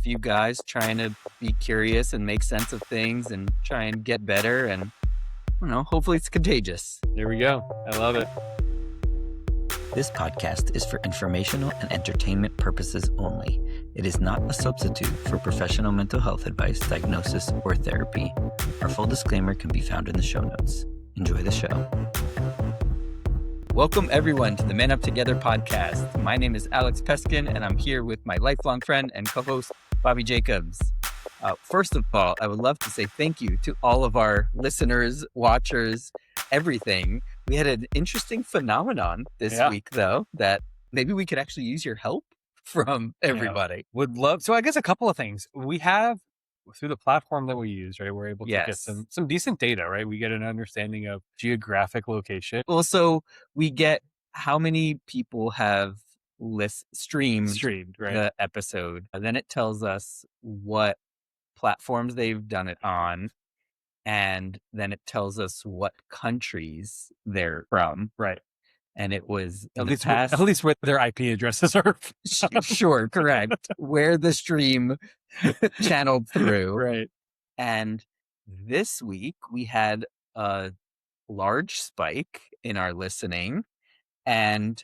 few guys trying to be curious and make sense of things and try and get better. And, hopefully it's contagious. There we go. I love it. This podcast is for informational and entertainment purposes only. It is not a substitute for professional mental health advice, diagnosis, or therapy. Our full disclaimer can be found in the show notes. Enjoy the show. Welcome, everyone, to the Man Up Together podcast. My name is Alex Peskin, and I'm here with my lifelong friend and co-host, Bobby Jacobs. First of all, I would love to say thank you to all of our listeners, watchers, everything. We had an interesting phenomenon this week, though, that maybe we could actually use your help from everybody. Would love. So I guess a couple of things. We have, through the platform that we use, right, we're able to get some decent data, right? We get an understanding of geographic location. Also, we get how many people have streamed right? The episode. And then it tells us what platforms they've done it on. And then it tells us what countries they're from. Right. And it was at least where their IP addresses are. Sure, correct. Where the stream channeled through. Right. And this week we had a large spike in our listening, and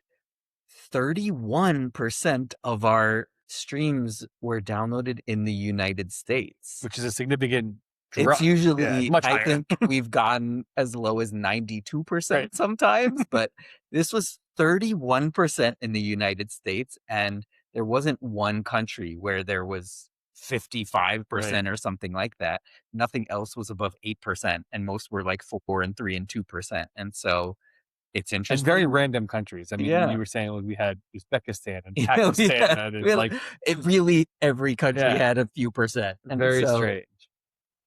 31% of our streams were downloaded in the United States. Which is a significant It's usually, much higher. I think we've gone as low as 92% sometimes, but this was 31% in the United States. And there wasn't one country where there was 55% or something like that. Nothing else was above 8%. And most were like 4 and 3 and 2%. And so it's interesting. And very random countries. I mean, you were saying we had Uzbekistan and Pakistan. And it's really, every country had a few percent. And very strange.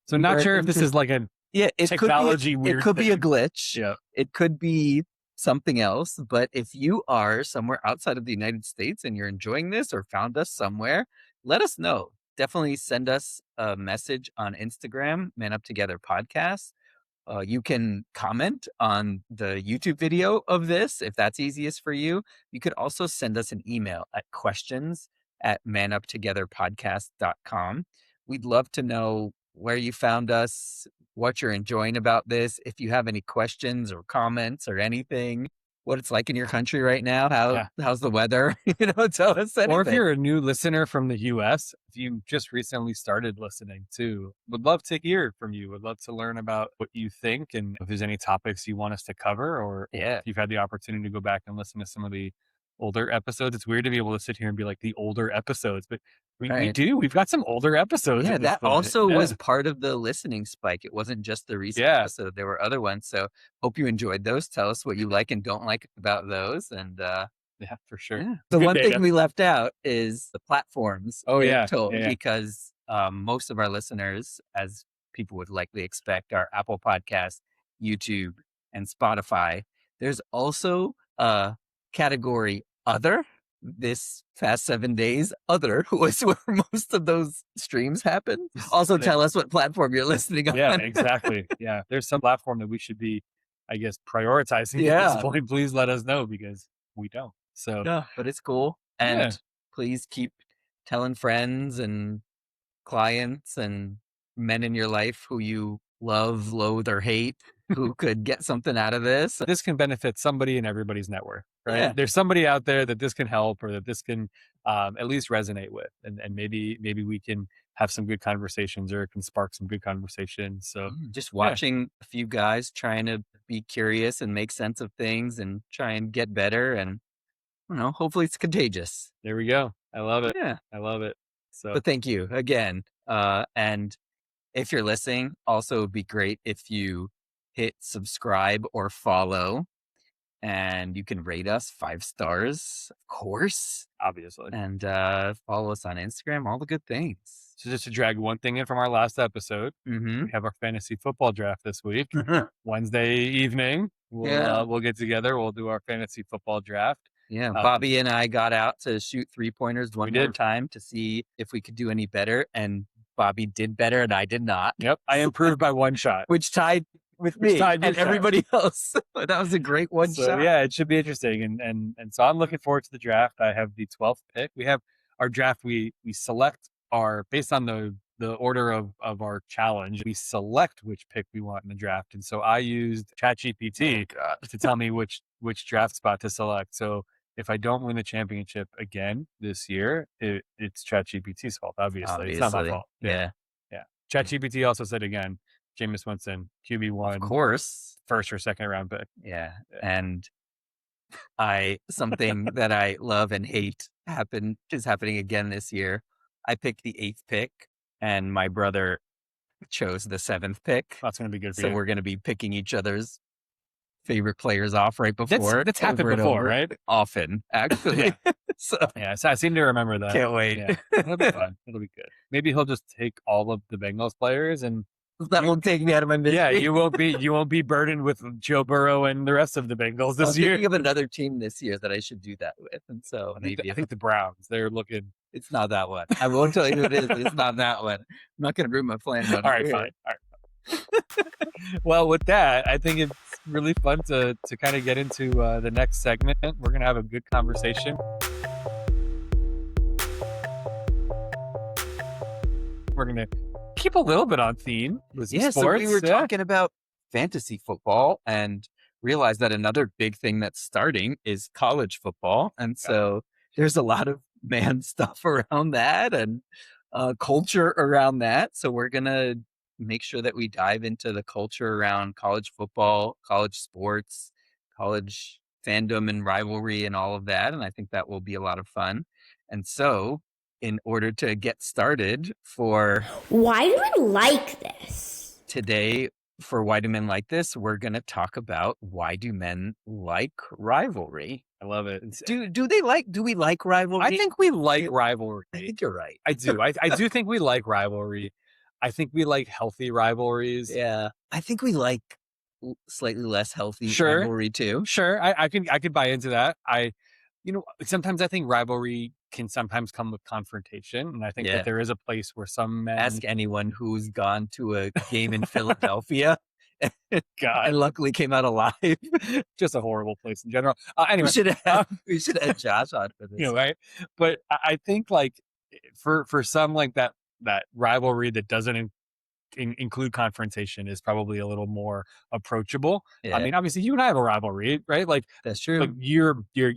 So not sure if this is like a technology weird It could be a glitch. Yeah. It could be something else. But if you are somewhere outside of the United States and you're enjoying this or found us somewhere, let us know. Definitely send us a message on Instagram, Man Up Together Podcast. You can comment on the YouTube video of this if that's easiest for you. You could also send us an email at questions@manuptogetherpodcast.com. We'd love to know where you found us, what you're enjoying about this. If you have any questions or comments or anything, what it's like in your country right now, how's the weather? Tell us anything. Or if you're a new listener from the US, if you just recently started listening too, would love to hear from you. Would love to learn about what you think and if there's any topics you want us to cover, or if you've had the opportunity to go back and listen to some of the older episodes. It's weird to be able to sit here and be like the older episodes, but we do. We've got some older episodes. Yeah, that also was part of the listening spike. It wasn't just the recent episode. There were other ones. So hope you enjoyed those. Tell us what you like and don't like about those. And yeah, for sure. Yeah. The one thing we left out is the platforms. Because most of our listeners, as people would likely expect, are Apple Podcasts, YouTube, and Spotify. There's also a category Other. This past 7 days, Other was where most of those streams happen. Also, tell us what platform you're listening on. Yeah, exactly. Yeah, there's some platform that we should be, I guess, prioritizing at this point. Please let us know because we don't. So, but it's cool. And please keep telling friends and clients and men in your life who you love, loathe, or hate who could get something out of this. This can benefit somebody in everybody's network, right? Yeah. There's somebody out there that this can help or that this can at least resonate with. And maybe we can have some good conversations or it can spark some good conversations. So just watching a few guys trying to be curious and make sense of things and try and get better. And, hopefully it's contagious. There we go. I love it. Yeah. I love it. So, but thank you again. And if you're listening, also it would be great if you hit subscribe or follow, and you can rate us 5 stars, of course, obviously, and follow us on Instagram, all the good things. So just to drag one thing in from our last episode, we have our fantasy football draft this week, Wednesday evening. We'll get together. We'll do our fantasy football draft. Yeah, Bobby and I got out to shoot 3-pointers one more time to see if we could do any better, and Bobby did better and I did not. Yep, I improved by 1 shot. Which tied with me and everybody else. That was a great one shot. Yeah, it should be interesting. And so I'm looking forward to the draft. I have the 12th pick. We have our draft. We select are based on the order of our challenge. We select which pick we want in the draft. And so I used ChatGPT to tell me which draft spot to select. So if I don't win the championship again this year, it's ChatGPT's fault. Obviously. It's not my fault. Yeah. ChatGPT also said again, Jameis Winston, QB1. Of course. First or second round pick. Yeah. And something that I love and hate is happening again this year. I picked the 8th pick and my brother chose the 7th pick. That's going to be good for you. So we're going to be picking each other's favorite players off right before. That's happened before, right? Often, actually. So I seem to remember that. Can't wait. Yeah. It'll be fun. It'll be good. Maybe he'll just take all of the Bengals players and that won't take me out of my misery. Yeah, you won't be burdened with Joe Burrow and the rest of the Bengals this year. I'm thinking of another team this year that I should do that with, and so I think the Browns. They're looking. It's not that one. I won't tell you who it is. But it's not that one. I'm not going to ruin my plan. All right, fine. All right. Well, with that, I think it's really fun to kind of get into the next segment. We're going to have a good conversation. We're going to keep a little bit on theme with sports. So we were talking about fantasy football and realized that another big thing that's starting is college football. And so there's a lot of man stuff around that and culture around that. So we're going to make sure that we dive into the culture around college football, college sports, college fandom and rivalry and all of that. And I think that will be a lot of fun. And so in order to get started for Why Do Men Like This? Today, for Why Do Men Like This, we're going to talk about why do men like rivalry. I love it. Do we like rivalry? I think we like rivalry. I think you're right. I do. I do think we like rivalry. I think we like healthy rivalries. Yeah. I think we like slightly less healthy rivalry too. Sure. I could buy into that. Sometimes I think rivalry can sometimes come with confrontation. And I think that there is a place where some men... Ask anyone who's gone to a game in Philadelphia and luckily came out alive. Just a horrible place in general. Anyway. We should have Josh on for this. Right? But I think like for some like that rivalry that doesn't include confrontation is probably a little more approachable. Yeah. I mean, obviously you and I have a rivalry, right? Like that's true. Like you're a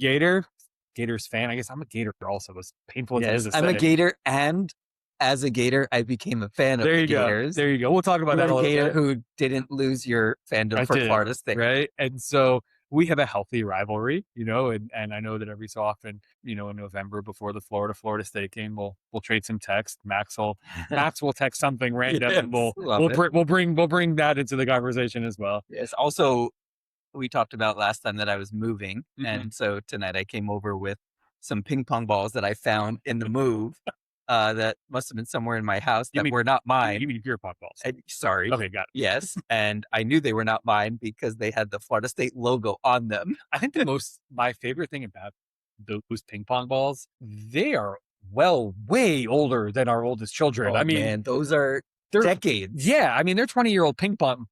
Gators fan. I guess I'm a Gator also, as painful as it is to say. I'm a Gator, and as a Gator, I became a fan of the Gators. There you go. We'll talk about that a little Gator bit. Who didn't lose your fandom for Florida State. Right? And so we have a healthy rivalry, and I know that every so often, in November before the Florida State game, we'll trade some text. Max will text something random, and we'll bring that into the conversation as well. Yes. Also, we talked about last time that I was moving, and so tonight I came over with some ping pong balls that I found in the move. That must have been somewhere in my house that were not mine. You mean beer pong balls? Sorry. Okay, got it. Yes, and I knew they were not mine because they had the Florida State logo on them. I think my favorite thing about those ping pong balls, they are way older than our oldest children. Oh, I mean, man, those are decades. Yeah, I mean, they're 20-year-old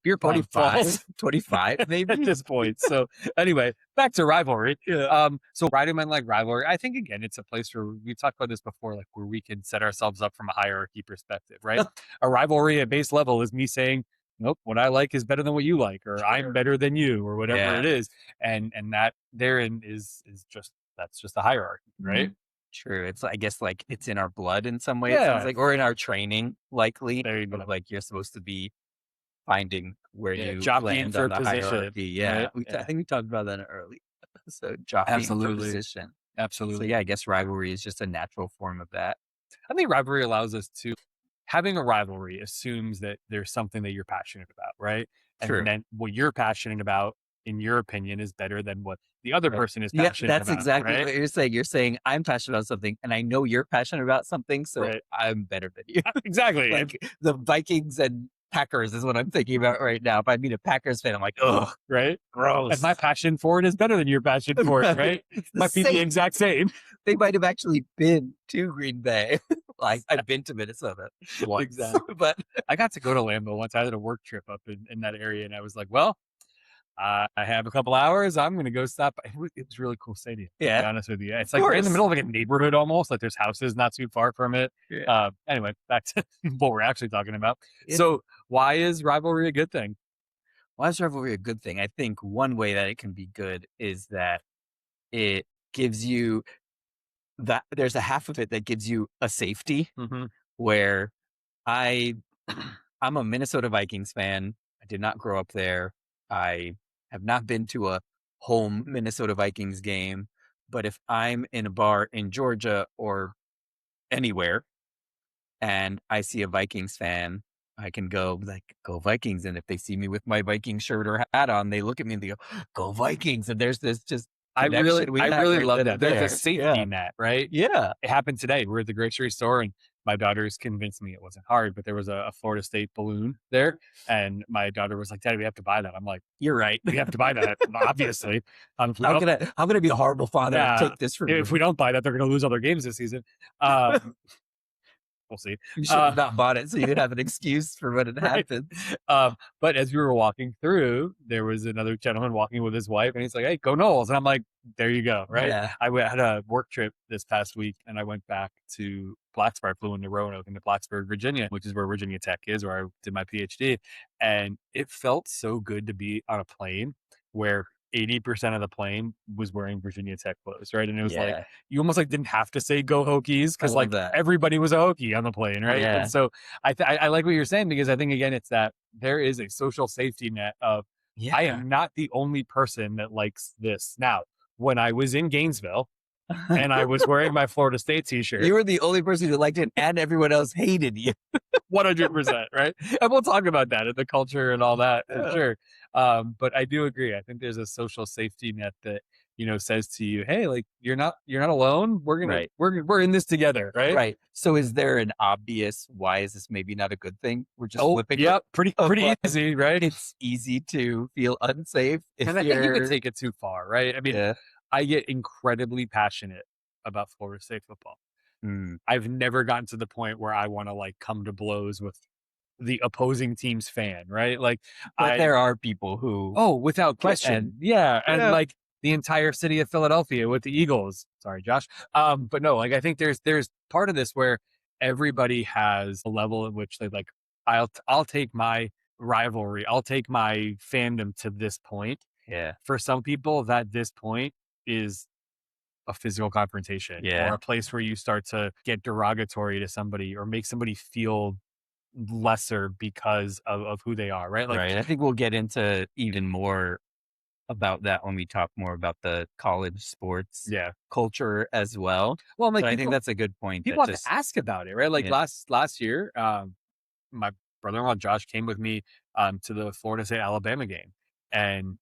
beer pong balls. 25 maybe at this point. So anyway, back to rivalry. Yeah. So why do men like rivalry? I think, again, it's a place where we talked about this before, like where we can set ourselves up from a hierarchy perspective, right? A rivalry at base level is me saying, nope, what I like is better than what you like, or I'm better than you, or whatever it is. And that therein is that's just a hierarchy, right? Mm-hmm. True. It's, I guess, like it's in our blood in some ways. Yeah. Like, or in our training, likely. There you go. Like you're supposed to be finding where you jockeying land for on the position. Hierarchy. Yeah. Right? I think we talked about that in an early episode. Jockeying for position. Absolutely. So I guess rivalry is just a natural form of that. I think rivalry allows us to... Having a rivalry assumes that there's something that you're passionate about, right? True. And then what you're passionate about, in your opinion, is better than what the other person is passionate about. That's exactly what you're saying. You're saying, I'm passionate about something, and I know you're passionate about something, so I'm better than you. Exactly. Like the Vikings and Packers is what I'm thinking about right now. If I meet a Packers fan, I'm like, ugh, right? Gross. And my passion for it is better than your passion for it, right? Might be the exact same. They might have actually been to Green Bay. Like, I've been to Minnesota once. Exactly. But I got to go to Lambeau once. I had a work trip up in that area, and I was like, well, I have a couple hours. I'm going to go stop. It was a really cool stadium, to be honest with you. It's like right in the middle of like a neighborhood almost. Like there's houses not too far from it. Yeah. Anyway, back to what we're actually talking about. Yeah. So why is Rivalry a good thing? Why is Rivalry a good thing? I think one way that it can be good is that it gives you that there's a half of it that gives you a safety where I'm a Minnesota Vikings fan. I did not grow up there. I have not been to a home Minnesota Vikings game, but if I'm in a bar in Georgia or anywhere and I see a Vikings fan, I can go like, go Vikings. And if they see me with my Viking shirt or hat on, they look at me and they go Vikings. And there's this just I really love that. There's a safety net, right? Yeah. It happened today. We're at the grocery store and my daughter's convinced me it wasn't hard, but there was a Florida State balloon there. And my daughter was like, Daddy, we have to buy that. I'm like, you're right. We have to buy that. Obviously. I'm going to be a horrible father and take this from you. If we don't buy that, they're going to lose all their games this season. We'll see. You should have not bought it so you'd have an excuse for when it happens. But as we were walking through, there was another gentleman walking with his wife and he's like, hey, go Knowles. And I'm like, there you go. Right. Yeah. I had a work trip this past week and I went back to Blacksburg, flew into Roanoke into Blacksburg, Virginia, which is where Virginia Tech is, where I did my PhD. And it felt so good to be on a plane where 80% of the plane was wearing Virginia Tech clothes, right? And it was like, you almost like didn't have to say go Hokies because like everybody was a Hokie on the plane, right? Yeah. And so I like what you're saying because I think, again, it's that there is a social safety net of I am not the only person that likes this. Now, when I was in Gainesville and I was wearing my Florida State t-shirt. You were the only person who liked it and everyone else hated you. 100%, right? And we'll talk about that and the culture and all that for sure. But I do agree. I think there's a social safety net that, says to you, hey, like you're not alone. We're in this together, right? Right. So is there an obvious why is this maybe not a good thing? We're just flipping. Yeah, pretty easy, right? It's easy to feel unsafe. And I think you could take it too far, right? I mean, I get incredibly passionate about Florida State football. I've never gotten to the point where I want to like come to blows with the opposing team's fan, right? Like, but there are people who, without question, and like the entire city of Philadelphia with the Eagles. Sorry, Josh. But no, like I think there's part of this where everybody has a level at which they like, I'll take my rivalry, I'll take my fandom to this point. Yeah. For some people, that this point is a physical confrontation or a place where you start to get derogatory to somebody or make somebody feel lesser because of who they are, right? Like, right. I think we'll get into even more about that when we talk more about the college sports culture as well. Well, like I think that's a good point. People have to ask about it, right? Like last year, my brother-in-law Josh came with me to the Florida State Alabama game, and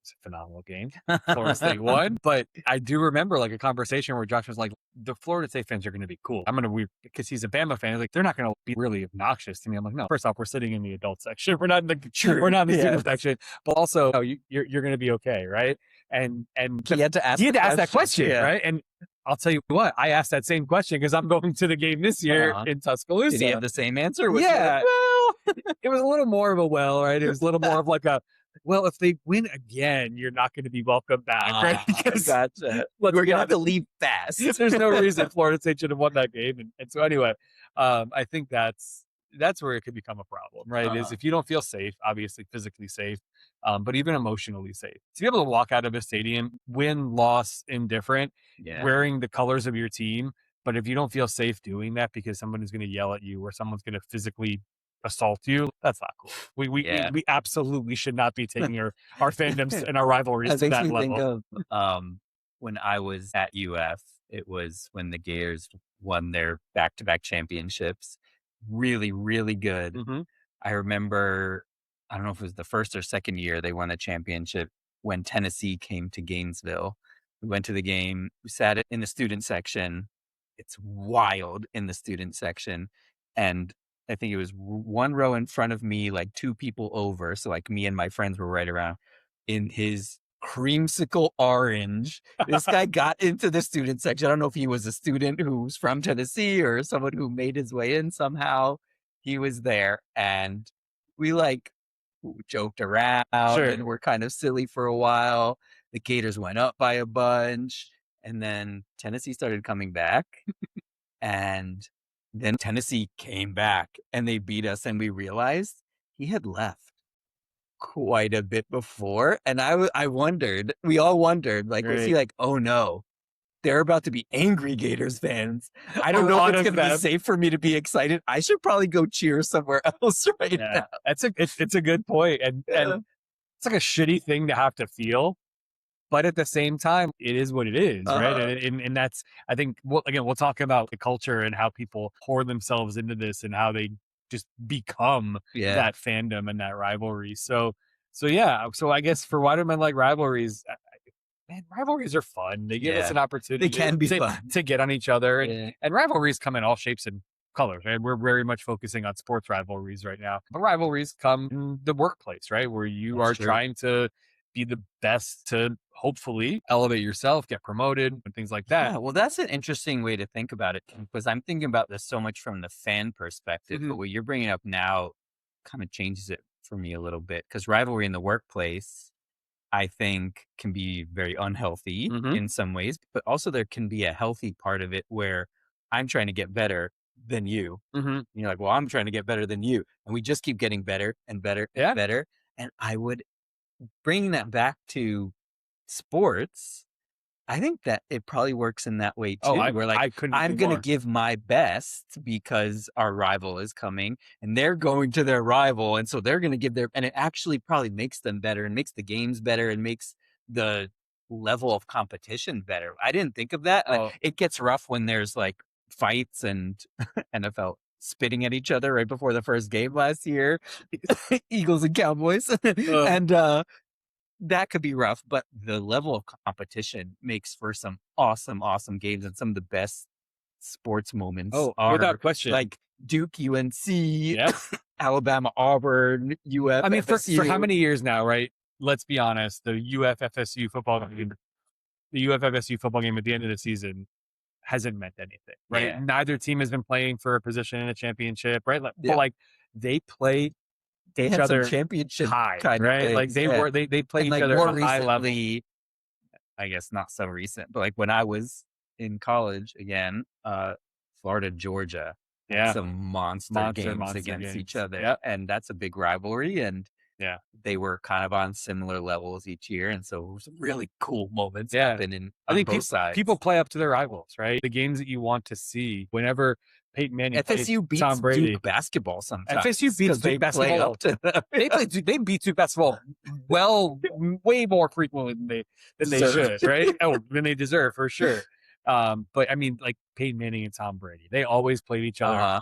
it's a phenomenal game. Florida State won, but I do remember like a conversation where Josh was like, the Florida State fans are going to be cool. Because he's a Bama fan. He's like, they're not going to be really obnoxious to me. I'm like, no, first off, we're sitting in the adult section. We're not in the student section, but also you're going to be okay. Right. And he had to ask that question. Right. And I'll tell you what, I asked that same question because I'm going to the game this year in Tuscaloosa. Did he have the same answer? Well, it was a little more of a right? It was a little more of like well, if they win again, you're not going to be welcome back, right? Because gotcha. We're going to have to leave fast. There's no reason Florida State should have won that game. And so anyway, I think that's where it could become a problem, right? Is if you don't feel safe, obviously physically safe, but even emotionally safe. To be able to walk out of a stadium, win, loss, indifferent, wearing the colors of your team, but if you don't feel safe doing that because someone is going to yell at you or someone's going to physically assault you, that's not cool. We absolutely should not be taking our fandoms and our rivalries to that level. Think of when I was at UF, it was when the Gators won their back-to-back championships. Really, really good. I remember, I don't know if it was the first or second year they won a championship when Tennessee came to Gainesville. We went to the game, we sat in the student section. It's wild in the student section. And I think it was one row in front of me, like two people over. So like me and my friends were right around in his creamsicle orange. This guy got into the student section. I don't know if he was a student who's from Tennessee or someone who made his way in somehow. He was there and we like joked around and were kind of silly for a while. The Gators went up by a bunch, and then Tennessee started coming back. And then Tennessee came back and they beat us, and we realized he had left quite a bit before. And I wondered, we all wondered, like, was he like, oh no, they're about to be angry Gators fans. I don't know if it's going to be safe for me to be excited. I should probably go cheer somewhere else right now. It's a good point. And it's like a shitty thing to have to feel. But at the same time, it is what it is, right? And that's, I think, we'll talk about the culture and how people pour themselves into this and how they just become that fandom and that rivalry. So I guess for why do men like rivalries? Man, rivalries are fun. They give us an opportunity. They can be fun to get on each other, and rivalries come in all shapes and colors. Right? We're very much focusing on sports rivalries right now, but rivalries come in the workplace, right, where you are trying to be the best to hopefully elevate yourself, get promoted, and things like that. Yeah, well, that's an interesting way to think about it, because I'm thinking about this so much from the fan perspective, but what you're bringing up now kind of changes it for me a little bit, because rivalry in the workplace, I think, can be very unhealthy in some ways, but also there can be a healthy part of it where I'm trying to get better than you. And you're like, well, I'm trying to get better than you. And we just keep getting better and better and better. And I would bring that back to sports. I think that it probably works in that way too. Where like, I'm going to give my best because our rival is coming and they're going to their rival. And so they're going to give and it actually probably makes them better and makes the games better and makes the level of competition better. I didn't think of that. It gets rough when there's like fights and NFL spitting at each other right before the first game last year, Eagles and Cowboys. And, that could be rough, but the level of competition makes for some awesome, awesome games, and some of the best sports moments are without question, like Duke, UNC, Alabama, Auburn, UF. I mean, for how many years now, right? Let's be honest. The UF-FSU football game, at the end of the season hasn't meant anything, right? Yeah. Neither team has been playing for a position in a championship, right? But like they play. They had some championship high, kind right? of like they played each other at a high level. I guess not so recent, but like when I was in college again, Florida, Georgia, some monster games against each other, and that's a big rivalry. And they were kind of on similar levels each year, and so some really cool moments happen. I think both sides. People play up to their rivals, right? The games that you want to see whenever. Peyton Manning FSU beats Tom Brady. Duke basketball sometimes. FSU beats Duke basketball. They beat Duke basketball way more frequently than they should, right? Than they deserve, for sure. But I mean, like Peyton Manning and Tom Brady, they always played each other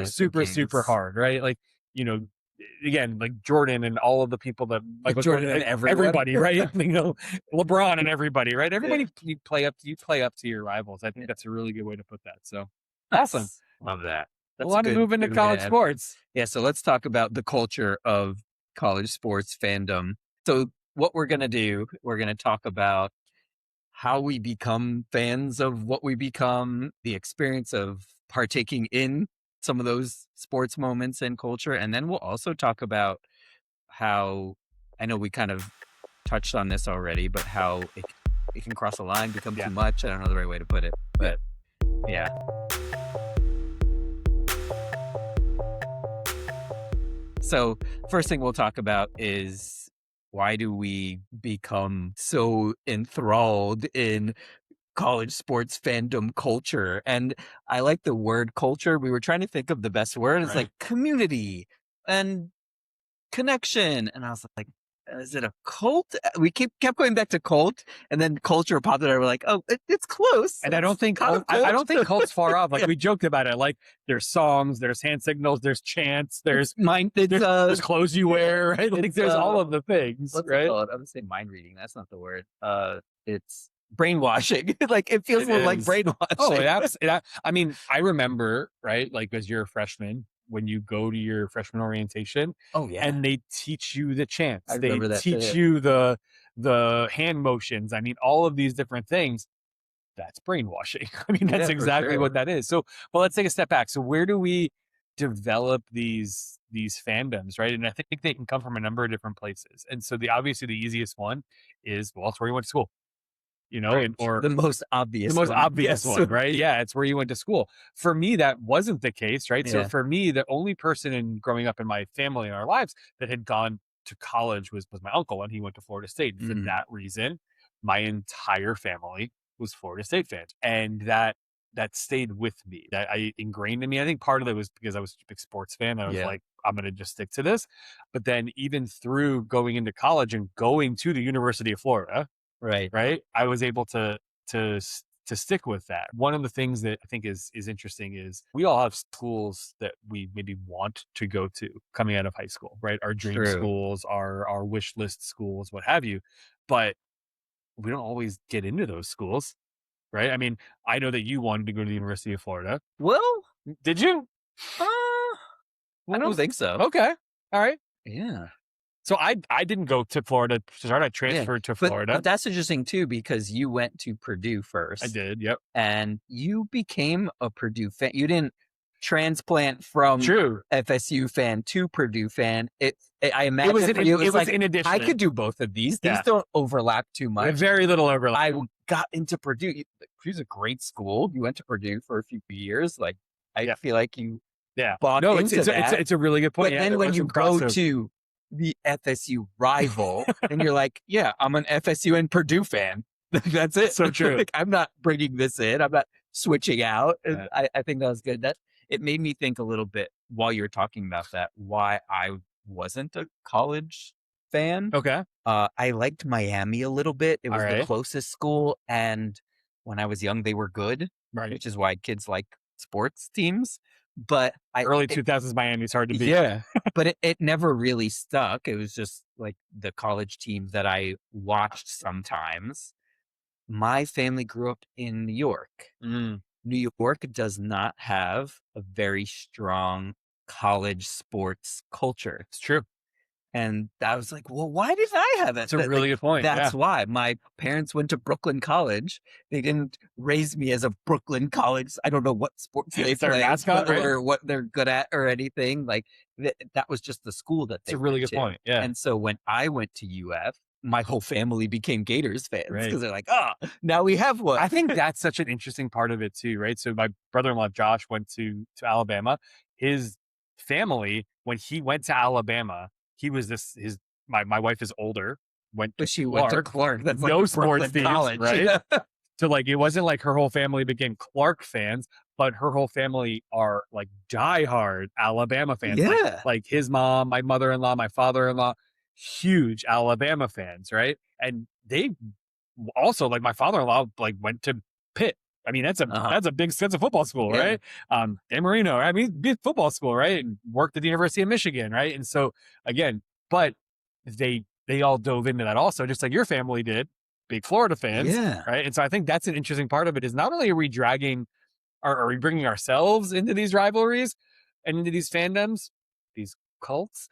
super hard, right? Like, you know, again, like Jordan and all of the people that like Jordan and everybody, right? You know, LeBron and everybody, right? Everybody you play up to your rivals. I think that's a really good way to put that. So. Awesome. Love that. That's to move into college sports. Yeah, so let's talk about the culture of college sports fandom. So what we're going to do, we're going to talk about how we become fans of what we become, the experience of partaking in some of those sports moments and culture. And then we'll also talk about how, I know we kind of touched on this already, but how it can cross a line, become too much. I don't know the right way to put it, but yeah. So first thing we'll talk about is why do we become so enthralled in college sports fandom culture? And I like the word culture. We were trying to think of the best word. It's like community and connection. And I was like, is it a cult? We kept going back to cult, and then culture popped out. We're like, oh, it's close. And I don't think cult's far off. Like we joked about it. Like there's songs, there's hand signals, there's chants, there's clothes you wear, right? Like there's all of the things, right? I would say mind reading. That's not the word. It's brainwashing. Like it feels like brainwashing. Oh, I mean, I remember, right? Like as you're a freshman, when you go to your freshman orientation, and they teach you the chants, they teach you the hand motions. I mean, all of these different things. That's brainwashing. I mean, that's exactly what that is. So, well, let's take a step back. So, where do we develop these fandoms, right? And I think they can come from a number of different places. And so obviously the easiest one is, well, it's where you went to school, right. or the most obvious one, right? Yeah, it's where you went to school. For me, that wasn't the case, right? So for me, the only person growing up in my family and our lives that had gone to college was my uncle, and he went to Florida State. And for that reason, my entire family was Florida State fans, and that stayed with me. That I ingrained in me. I think part of it was because I was a big sports fan. I was like, I'm going to just stick to this. But then even through going into college and going to the University of Florida, right, I was able to stick with that. One of the things that I think is interesting is we all have schools that we maybe want to go to coming out of high school, right? Our dream schools, our wish list schools, what have you. But we don't always get into those schools, right? I mean, I know that you wanted to go to the University of Florida. Well, did you? I don't think so. Okay. All right. Yeah. So I didn't go to Florida to start. I transferred to Florida. But that's interesting too, because you went to Purdue first. I did. Yep. And you became a Purdue fan. You didn't transplant from FSU fan to Purdue fan. I imagine it was in addition. I could do both of these. These don't overlap too much. Very little overlap. I got into Purdue. Purdue's a great school. You went to Purdue for a few years. Like I feel like you bought into that. It's a really good point. But then when you go to the FSU rival, and you're like, yeah, I'm an FSU and Purdue fan. That's it. So true. Like, I'm not bringing this in. I'm not switching out. I think that was good. It made me think a little bit while you were talking about that, why I wasn't a college fan. Okay. I liked Miami a little bit. It was the closest school. And when I was young, they were good, which is why kids like sports teams. But early 2000s Miami is hard to beat. Yeah. But it never really stuck. It was just like the college teams that I watched sometimes. My family grew up in New York. New York does not have a very strong college sports culture. It's true. And I was like, well, why did I have it? That's a really good point. That's why. My parents went to Brooklyn College. They didn't raise me as a Brooklyn College. I don't know what sports they play or what they're good at or anything. Like that was just the school that they went to. It's a really good point. Yeah. And so when I went to UF, my whole family became Gators fans because they're like, now we have one. I think that's such an interesting part of it too, right? So my brother-in-law, Josh, went to Alabama. His family, when he went to Alabama, he was my wife is older, went to Clark. That's no like sports teams, college. Right? So like, it wasn't like her whole family became Clark fans, but her whole family are like diehard Alabama fans. Yeah. Like his mom, my mother-in-law, my father-in-law, huge Alabama fans, right? And they also, like my father-in-law, like went to Pitt. I mean, that's a big football school, right? Dan Marino, I mean, big football school, right? And worked at the University of Michigan, right? And so again, but they all dove into that also, just like your family did, big Florida fans, right? And so I think that's an interesting part of it, is not only are we are we bringing ourselves into these rivalries and into these fandoms, these cults,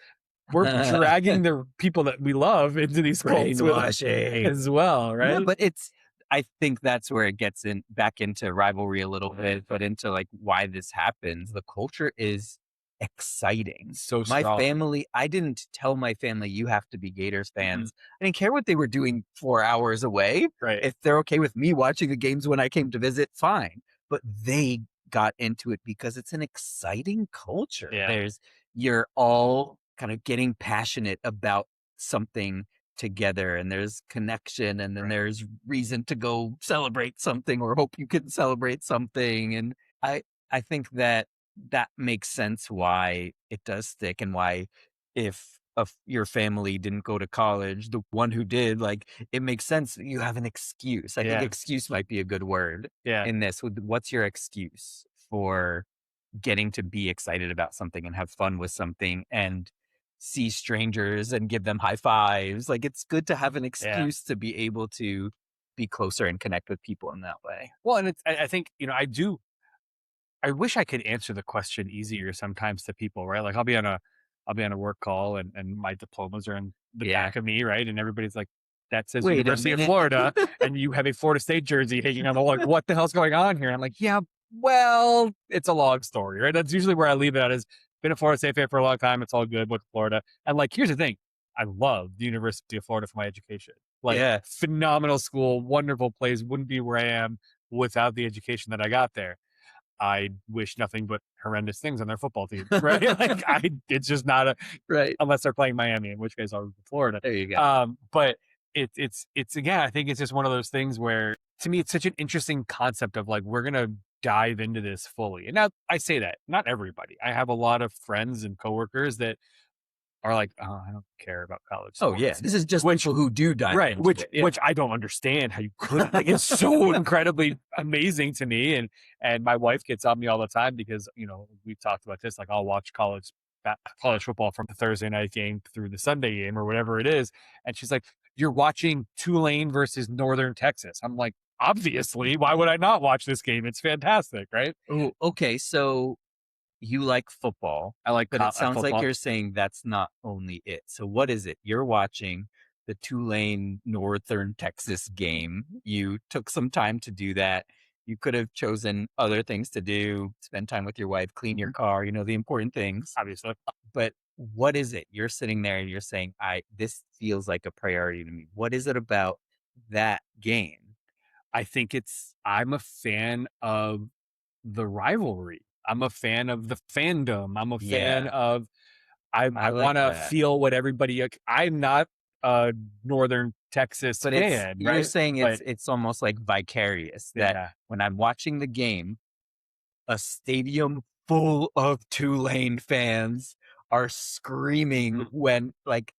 we're dragging the people that we love into these cults as well, right? Yeah, but I think that's where it gets back into rivalry a little bit, but into like why this happens. The culture is exciting. So strong. My family, I didn't tell my family you have to be Gators fans. I didn't care what they were doing 4 hours away. Right. If they're okay with me watching the games when I came to visit, fine. But they got into it because it's an exciting culture. Yeah. You're all kind of getting passionate about something together, and there's connection, and then there's reason to go celebrate something or hope you can celebrate something. And I think that makes sense why it does stick, and why if your family didn't go to college, the one who did, like, it makes sense that you have an excuse. I think excuse might be a good word in this. What's your excuse for getting to be excited about something and have fun with something and see strangers and give them high fives? Like, it's good to have an excuse to be able to be closer and connect with people in that way. Well, and I think, I wish I could answer the question easier sometimes to people, right? Like I'll be on a work call and my diplomas are in the back of me, right? And everybody's like, that says University of Florida, and you have a Florida State jersey hanging on the wall. Like, what the hell's going on here? And I'm like, yeah, well, it's a long story, right? That's usually where I leave it at, is been a Florida State fan for a long time. It's all good with Florida. And like, here's the thing. I love the University of Florida for my education. Like, phenomenal school, wonderful place. Wouldn't be where I am without the education that I got there. I wish nothing but horrendous things on their football team, right? It's just not right, unless they're playing Miami, in which case I'll be Florida. There you go. But it's again, I think it's just one of those things where, to me, it's such an interesting concept of like, we're gonna dive into this fully. And now I say that, not everybody. I have a lot of friends and coworkers that are like, oh, I don't care about college sports. Oh yeah, this is just people who do dive right, into it. Which I don't understand how you could. Like, it's so incredibly amazing to me, and my wife gets on me all the time because, you know, we've talked about this. Like, I'll watch college football from the Thursday night game through the Sunday game or whatever it is, and she's like, "You're watching Tulane versus Northern Texas." I'm like, obviously, why would I not watch this game? It's fantastic, right? Oh, okay, so you like football. I like, but it sounds football. like you're saying that's not only it. So what is it? You're watching the Tulane Northern Texas game. You took some time to do that. You could have chosen other things to do, spend time with your wife, clean your car, you know, the important things. Obviously. But what is it? You're sitting there and you're saying, this feels like a priority to me. What is it about that game? I think I'm a fan of the rivalry. I'm a fan of the fandom. I'm a fan of, I want to feel what everybody, I'm not a Northern Texas fan. You're right? saying it's almost like vicarious that when I'm watching the game, a stadium full of Tulane fans are screaming when like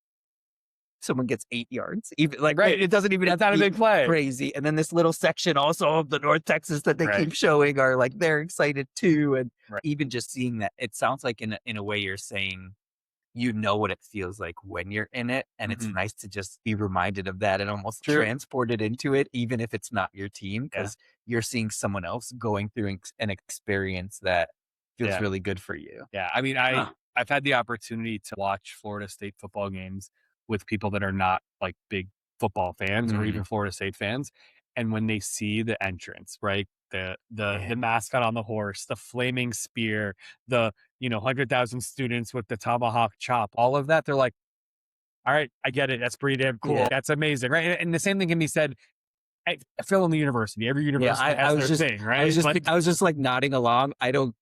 someone gets 8 yards. Even like, right, it doesn't even, that's not a big play. Crazy. And then this little section also of the North Texas that they keep showing are like, they're excited too. And even just seeing that, it sounds like in a way you're saying, you know what it feels like when you're in it. And it's nice to just be reminded of that and almost transported into it, even if it's not your team, because you're seeing someone else going through an experience that feels really good for you. Yeah. I mean, I've had the opportunity to watch Florida State football games with people that are not like big football fans or even Florida State fans. And when they see the entrance, right? The mascot on the horse, the flaming spear, the, 100,000 students with the tomahawk chop, all of that, they're like, all right, I get it. That's pretty damn cool. Yeah. That's amazing. Right. And the same thing can be said, I feel in the university. Every university has their thing, right? I was just like nodding along. I don't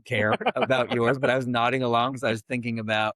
care about yours, but I was nodding along because I was thinking about,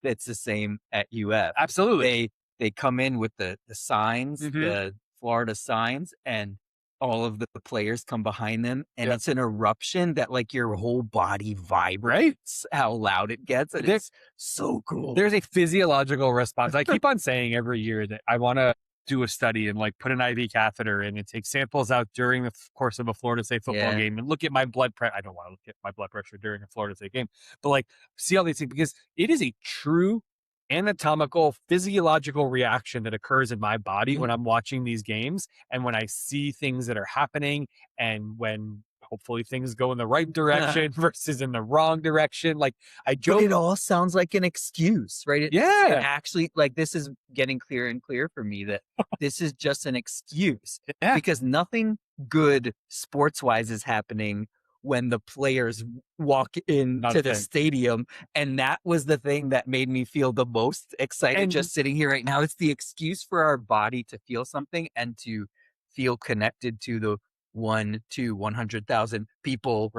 it's the same at UF. Absolutely. They come in with the signs, the Florida signs, and all of the players come behind them, and it's an eruption that like your whole body vibrates, how loud it gets. And it's so cool. There's a physiological response. I keep on saying every year that I want to do a study and like put an IV catheter in and take samples out during the course of a Florida State football game and look at my blood pressure. I don't want to look at my blood pressure during a Florida State game, but like see all these things, because it is a true anatomical, physiological reaction that occurs in my body when I'm watching these games and when I see things that are happening and when hopefully things go in the right direction versus in the wrong direction. Like but it all sounds like an excuse, right? It actually, like, this is getting clearer and clearer for me that this is just an excuse because nothing good sports wise is happening when the players walk into the stadium. And that was the thing that made me feel the most excited just sitting here right now. It's the excuse for our body to feel something and to feel connected to the 100,000 people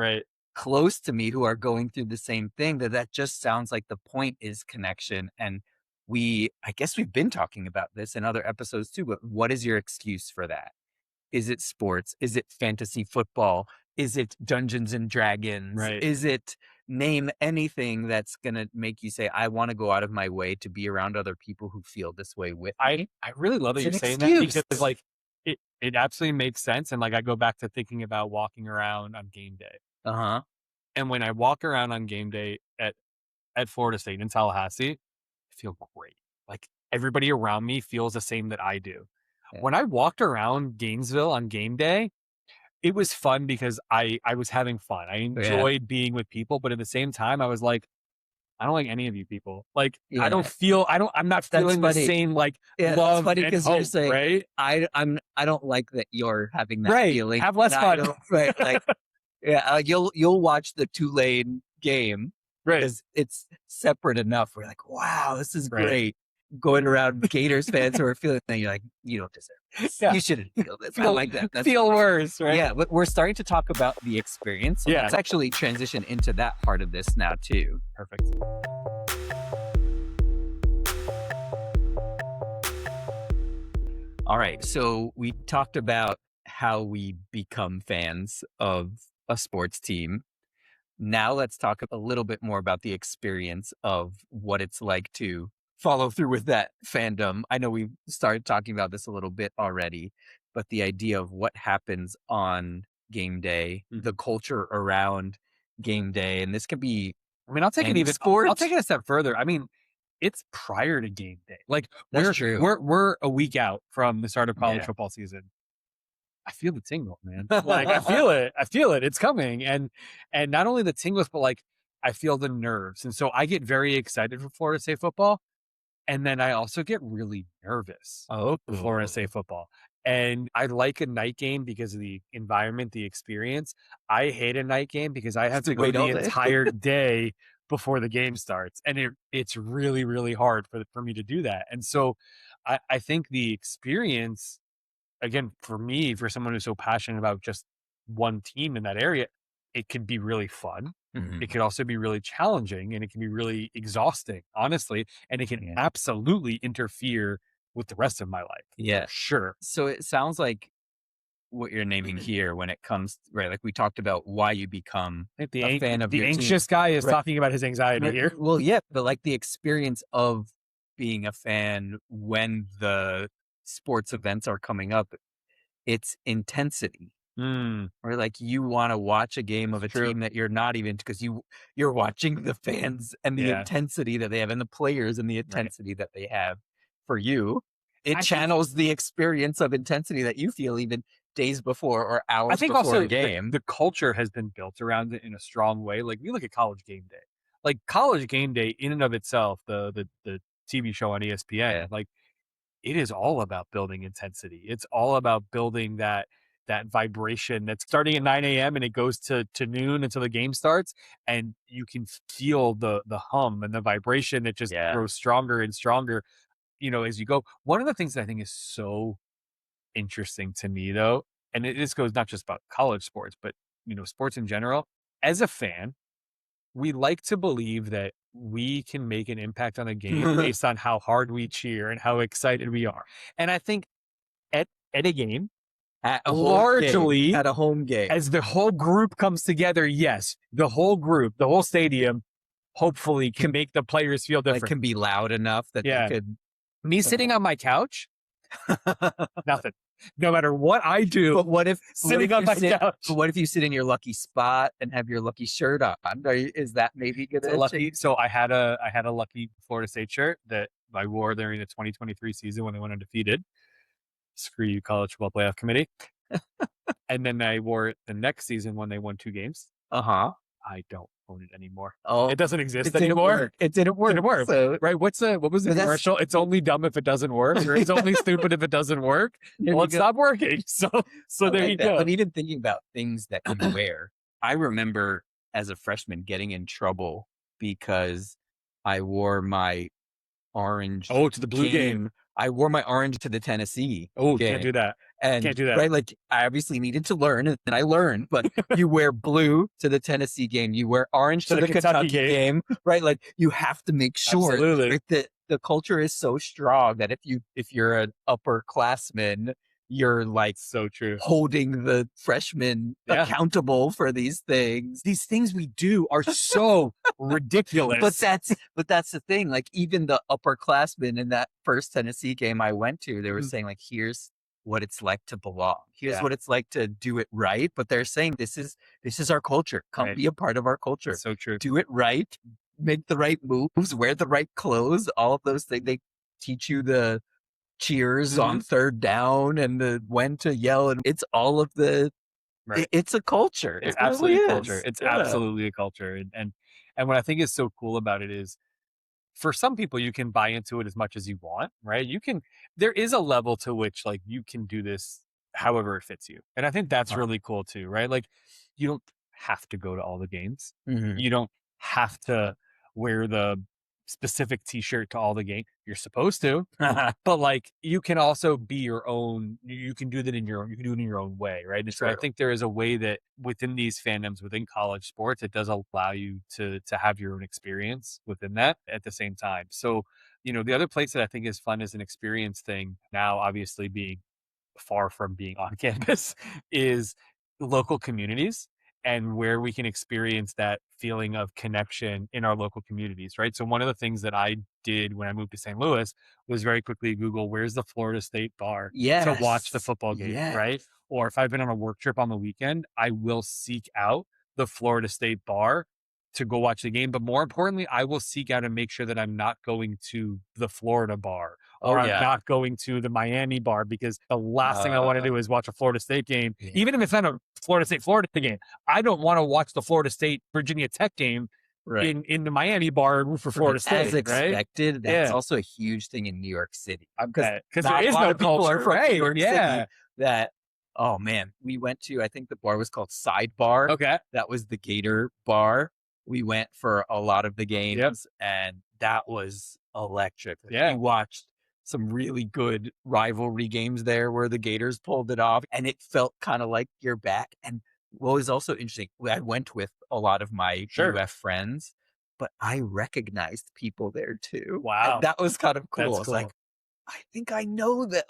close to me who are going through the same thing. That just sounds like the point is connection. And I guess we've been talking about this in other episodes too, but what is your excuse for that? Is it sports? Is it fantasy football? Is it Dungeons and Dragons? Is it name anything that's going to make you say, I want to go out of my way to be around other people who feel this way with me? I really love that you're saying that, because like it absolutely makes sense. And like, I go back to thinking about walking around on game day. And when I walk around on game day at Florida State in Tallahassee, I feel great. Like everybody around me feels the same that I do. When I walked around Gainesville on game day, it was fun because I was having fun. I enjoyed being with people, but at the same time, I was like, I don't like any of you people. Like, I don't feel, I'm not feeling the same, like, love funny and hope, you're saying, right? I don't like that you're having that feeling. Have less fun. Like, Yeah, you'll watch the Tulane game Right. because it's separate enough. We're like, wow, this is Right. great. Going around Gators fans who are feeling that, you're like, you don't deserve this. Yeah. You shouldn't feel this. I like that. Feel worse, right? Yeah, but we're starting to talk about the experience. So let's actually transition into that part of this now too. Perfect. All right, so we talked about how we become fans of a sports team. Now let's talk a little bit more about the experience of what it's like to follow through with that fandom. I know we started talking about this a little bit already, but the idea of what happens on game day, the culture around game day, and this could be, I mean, I'll take it a step further. I mean, it's prior to game day. Like that's true. We're a week out from the start of college football season. I feel the tingle, man. Like I feel it. It's coming. And not only the tingles, but like I feel the nerves. And so I get very excited for Florida State football. And then I also get really nervous for Florida State football. And I like a night game because of the environment, the experience. I hate a night game because I have to go the entire day before the game starts. And it's really, really hard for me to do that. And so I think the experience, again, for me, for someone who's so passionate about just one team in that area, it could be really fun. Mm-hmm. It could also be really challenging, and it can be really exhausting, honestly. And it can absolutely interfere with the rest of my life. Yeah, sure. So it sounds like what you're naming here when it comes, right? Like we talked about why you become a fan of the anxious team. Guy is talking about his anxiety here. Well, yeah, but like the experience of being a fan when the sports events are coming up, it's intensity. Or like you want to watch a game of a team that you're not even, because you're watching the fans and the intensity that they have and the players and the intensity that they have for you. It channels the experience of intensity that you feel even days before or hours before also the game. The culture has been built around it in a strong way. Like we look at College Game Day. Like College Game Day in and of itself, the TV show on ESPN, like it is all about building intensity. It's all about building that vibration that's starting at 9 a.m. and it goes to noon until the game starts. And you can feel the hum and the vibration that just grows stronger and stronger, as you go. One of the things that I think is so interesting to me, though, and this goes not just about college sports, but, sports in general, as a fan, we like to believe that we can make an impact on a game based on how hard we cheer and how excited we are. And I think at a game, at a home game, as the whole group comes together, yes, the whole group, the whole stadium, hopefully can make the players feel different. Like can be loud enough that they could. Me sitting on my couch, nothing. No matter what I do, but what if sitting on my couch? But what if you sit in your lucky spot and have your lucky shirt on? Is that maybe good? Lucky. So I had a lucky Florida State shirt that I wore during the 2023 season when they went undefeated. Screw you, College Football Playoff Committee. And then I wore it the next season when they won 2 games. I don't own it anymore. It doesn't exist anymore. It didn't work. So, right? What was the commercial? It's only dumb if it doesn't work, or it's only stupid if it doesn't work. Well, it's not working. So there you go. But even thinking about things that you wear, I remember as a freshman getting in trouble because I wore my orange. To the blue game. I wore my orange to the Tennessee. Can't do that. And can't do that. Right, like I obviously needed to learn, and I learned. But you wear blue to the Tennessee game, you wear orange to the Kentucky game, right? Like you have to make sure that the culture is so strong that if you're an upperclassman, you're like so true holding the freshmen accountable for these things. These things we do are so ridiculous. But that's the thing. Like even the upperclassmen in that first Tennessee game I went to, they were saying like, here's what it's like to belong. Here's what it's like to do it right. But they're saying this is our culture. Come be a part of our culture. That's so true. Do it right. Make the right moves. Wear the right clothes. All of those things. They teach you the cheers on third down and the when to yell, and it's all of the it's a culture. It's absolutely a culture. It's absolutely a culture. And what I think is so cool about it is for some people you can buy into it as much as you want, right? There is a level to which like you can do this however it fits you. And I think that's really cool too, right? Like you don't have to go to all the games. Mhm. You don't have to wear the specific t-shirt to all the games. You're supposed to, but like you can also be your own. You can do that in your own. You can do it in your own way, right? And so I think there is a way that within these fandoms, within college sports, it does allow you to have your own experience within that at the same time. So, the other place that I think is fun as an experience thing now, obviously being far from being on campus, is local communities and where we can experience that feeling of connection in our local communities, right? So one of the things that I did when I moved to St. Louis was very quickly Google, where's the Florida State bar to watch the football game, right? Or if I've been on a work trip on the weekend, I will seek out the Florida State bar to go watch the game. But more importantly, I will seek out and make sure that I'm not going to the Florida bar or I'm not going to the Miami bar, because the last thing I want to do is watch a Florida State game. Even if it's not a Florida State game, I don't want to watch the Florida State Virginia Tech game in the Miami bar for Florida State. As expected, right? That's also a huge thing in New York City. Because there is no culture, from New York City that, oh man, we went to, I think the bar was called Sidebar. Okay. That was the Gator bar. We went for a lot of the games and that was electric. We watched some really good rivalry games there where the Gators pulled it off and it felt kind of like you're back. And what was also interesting, I went with a lot of my UF friends, but I recognized people there too. Wow. And that was kind of cool. It's like, I think I know that.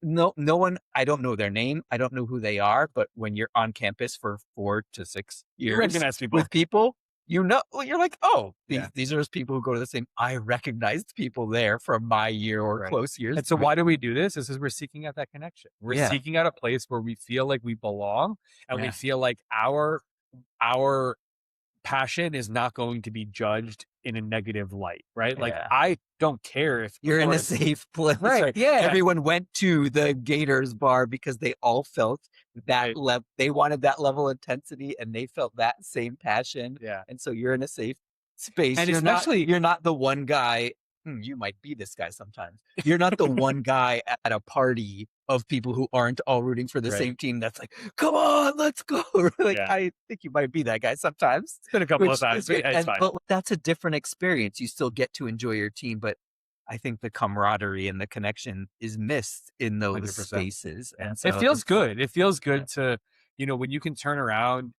No one, I don't know their name. I don't know who they are, but when you're on campus for 4 to 6 years you recognize people. with people, you're like, oh, these are those people who go to the same. I recognized people there from my year or close years. And so why do we do this? This is we're seeking out that connection. We're seeking out a place where we feel like we belong and we feel like our passion is not going to be judged in a negative light, right? Like I don't care if you're in a safe place. Right. Yeah. Everyone went to the Gators bar because they all felt that they wanted that level of intensity and they felt that same passion. Yeah. And so you're in a safe space. And you're not the one guy. You might be this guy sometimes. You're not the one guy at a party of people who aren't all rooting for the same team that's like, come on, let's go. I think you might be that guy sometimes. It's been a couple of times. But that's a different experience. You still get to enjoy your team, but I think the camaraderie and the connection is missed in those 100%. Spaces. And so it feels good. It feels good to, when you can turn around,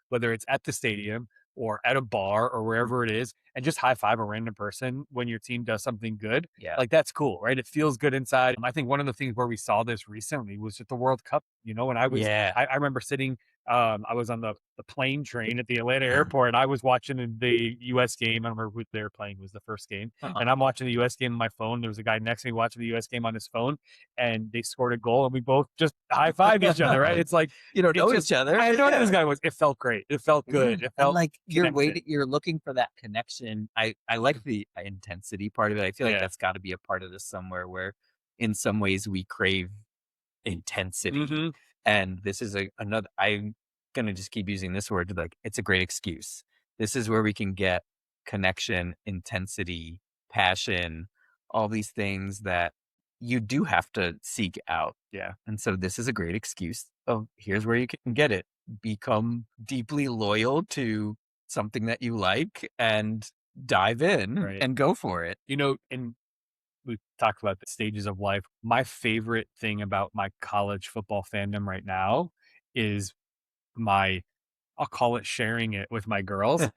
whether it's at the stadium or at a bar or wherever it is, and just high five a random person when your team does something good. Yeah. Like that's cool, right? It feels good inside. I think one of the things where we saw this recently was at the World Cup, when I was, I remember sitting, I was on the plane train at the Atlanta airport and I was watching the US game. I don't remember who they were playing. It was the first game. And I'm watching the US game on my phone. There was a guy next to me watching the US game on his phone and they scored a goal and we both just high five each other, right? It's like, you don't know each other. I know who this guy was. It felt great. It felt good. It felt like you're looking for that connection. I like the intensity part of it. I feel like that's got to be a part of this somewhere where in some ways we crave intensity. Mm-hmm. And this is another, I'm going to just keep using this word, like it's a great excuse. This is where we can get connection, intensity, passion, all these things that you do have to seek out. Yeah. And so this is a great excuse of here's where you can get it. Become deeply loyal to something that you like and dive in and go for it. And we talked about the stages of life. My favorite thing about my college football fandom right now is I'll call it sharing it with my girls.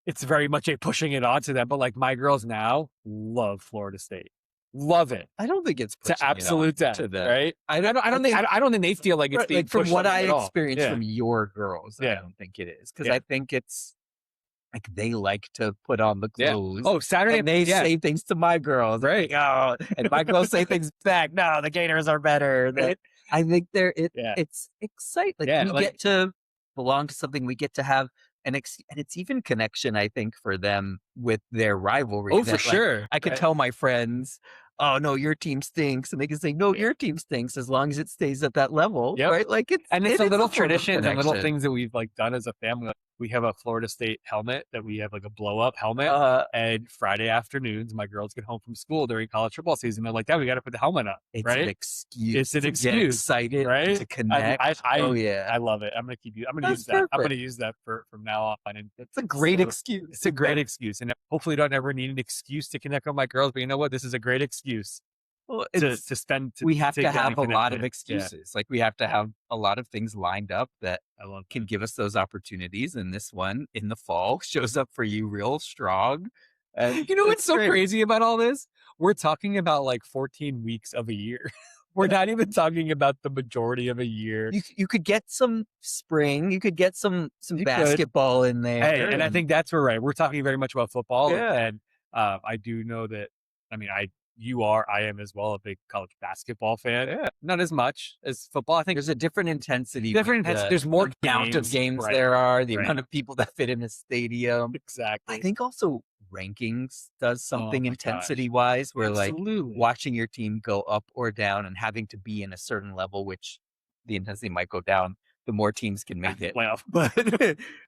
It's very much a pushing it onto them, but like my girls now love Florida State. Love it. I don't think it's to absolute death, right? I don't think they feel like it's being like from pushed what I at all. experienced from your girls. I don't think it is because I think it's like they like to put on the clothes. Oh, Saturday, and they say things to my girls, right? Oh, and my girls say things back. No, the Gators are better. Right? I think it's exciting. Like we get to belong to something. We get to have and it's even connection. I think for them with their rivalry. Oh, for sure. I could tell my friends, oh no, your team stinks, and they can say, no, your team stinks, as long as it stays at that level, right? Like it's a little tradition and little things that we've like done as a family. we have a Florida State helmet that we have like a blow up helmet. And Friday afternoons, my girls get home from school during college football season. They're like, Dad, we got to put the helmet up. It's right? an excuse. It's an excuse. Get excited, right? To connect. I love it. I'm going to use that. Perfect. I'm going to use that from now on. And it's a great excuse. It's a great excuse. And hopefully I don't ever need an excuse to connect with my girls. But you know what? This is a great excuse. Well, we have to have a lot of excuses. Like we have to have a lot of things lined up that can give us those opportunities. And this one in the fall shows up for you real strong. You know what's so crazy about all this? We're talking about like 14 weeks of a year. We're not even talking about the majority of a year. You could get some spring. You could get some basketball in there. Hey, and I think that's where we're talking very much about football. Yeah. And I do know that. I mean, I am as well a big college basketball fan. Yeah. Not as much as football. I think there's a different intensity. There's more amount of games there are, the amount of people that fit in a stadium. Exactly. I think also rankings does something intensity wise where like watching your team go up or down and having to be in a certain level, which the intensity might go down, the more teams can make it. Well, but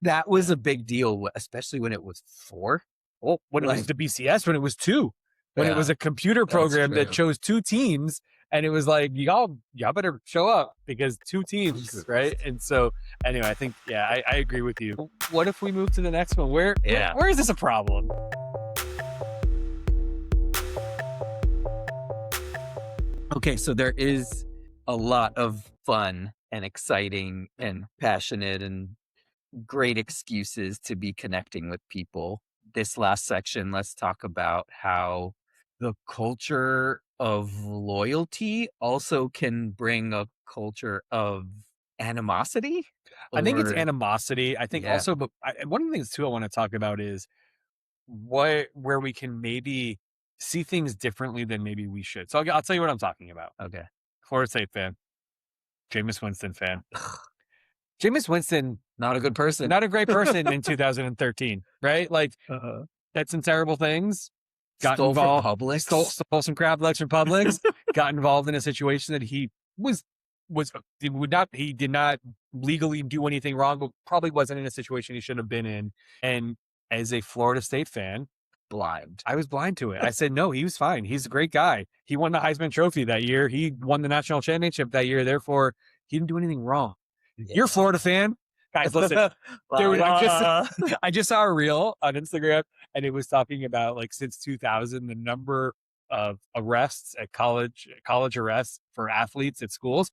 that was a big deal, especially when it was 4. Well, when it was the BCS, when it was 2. When it was a computer program that chose 2 teams, and it was like, y'all better show up because 2 teams, right? And so, anyway, I think, I agree with you. What if we move to the next one? Where is this a problem? Okay, so there is a lot of fun and exciting and passionate and great excuses to be connecting with people. This last section, let's talk about how the culture of loyalty also can bring a culture of animosity. I think it's animosity. I think also, but one of the things too I want to talk about is where we can maybe see things differently than maybe we should. So I'll tell you what I'm talking about. Okay. Florida State fan. Jameis Winston fan. Jameis Winston, not a good person. Not a great person in 2013, right? Like, did some terrible things. Got involved. Stole some crab legs from Publix. Got involved in a situation that he he did not legally do anything wrong, but probably wasn't in a situation he shouldn't have been in. And as a Florida State fan, I was blind to it. I said, no, he was fine. He's a great guy. He won the Heisman Trophy that year. He won the national championship that year. Therefore, he didn't do anything wrong. Yeah. You're a Florida fan. Guys, listen, dude, I just saw a reel on Instagram and it was talking about like since 2000, the number of arrests at college arrests for athletes at schools,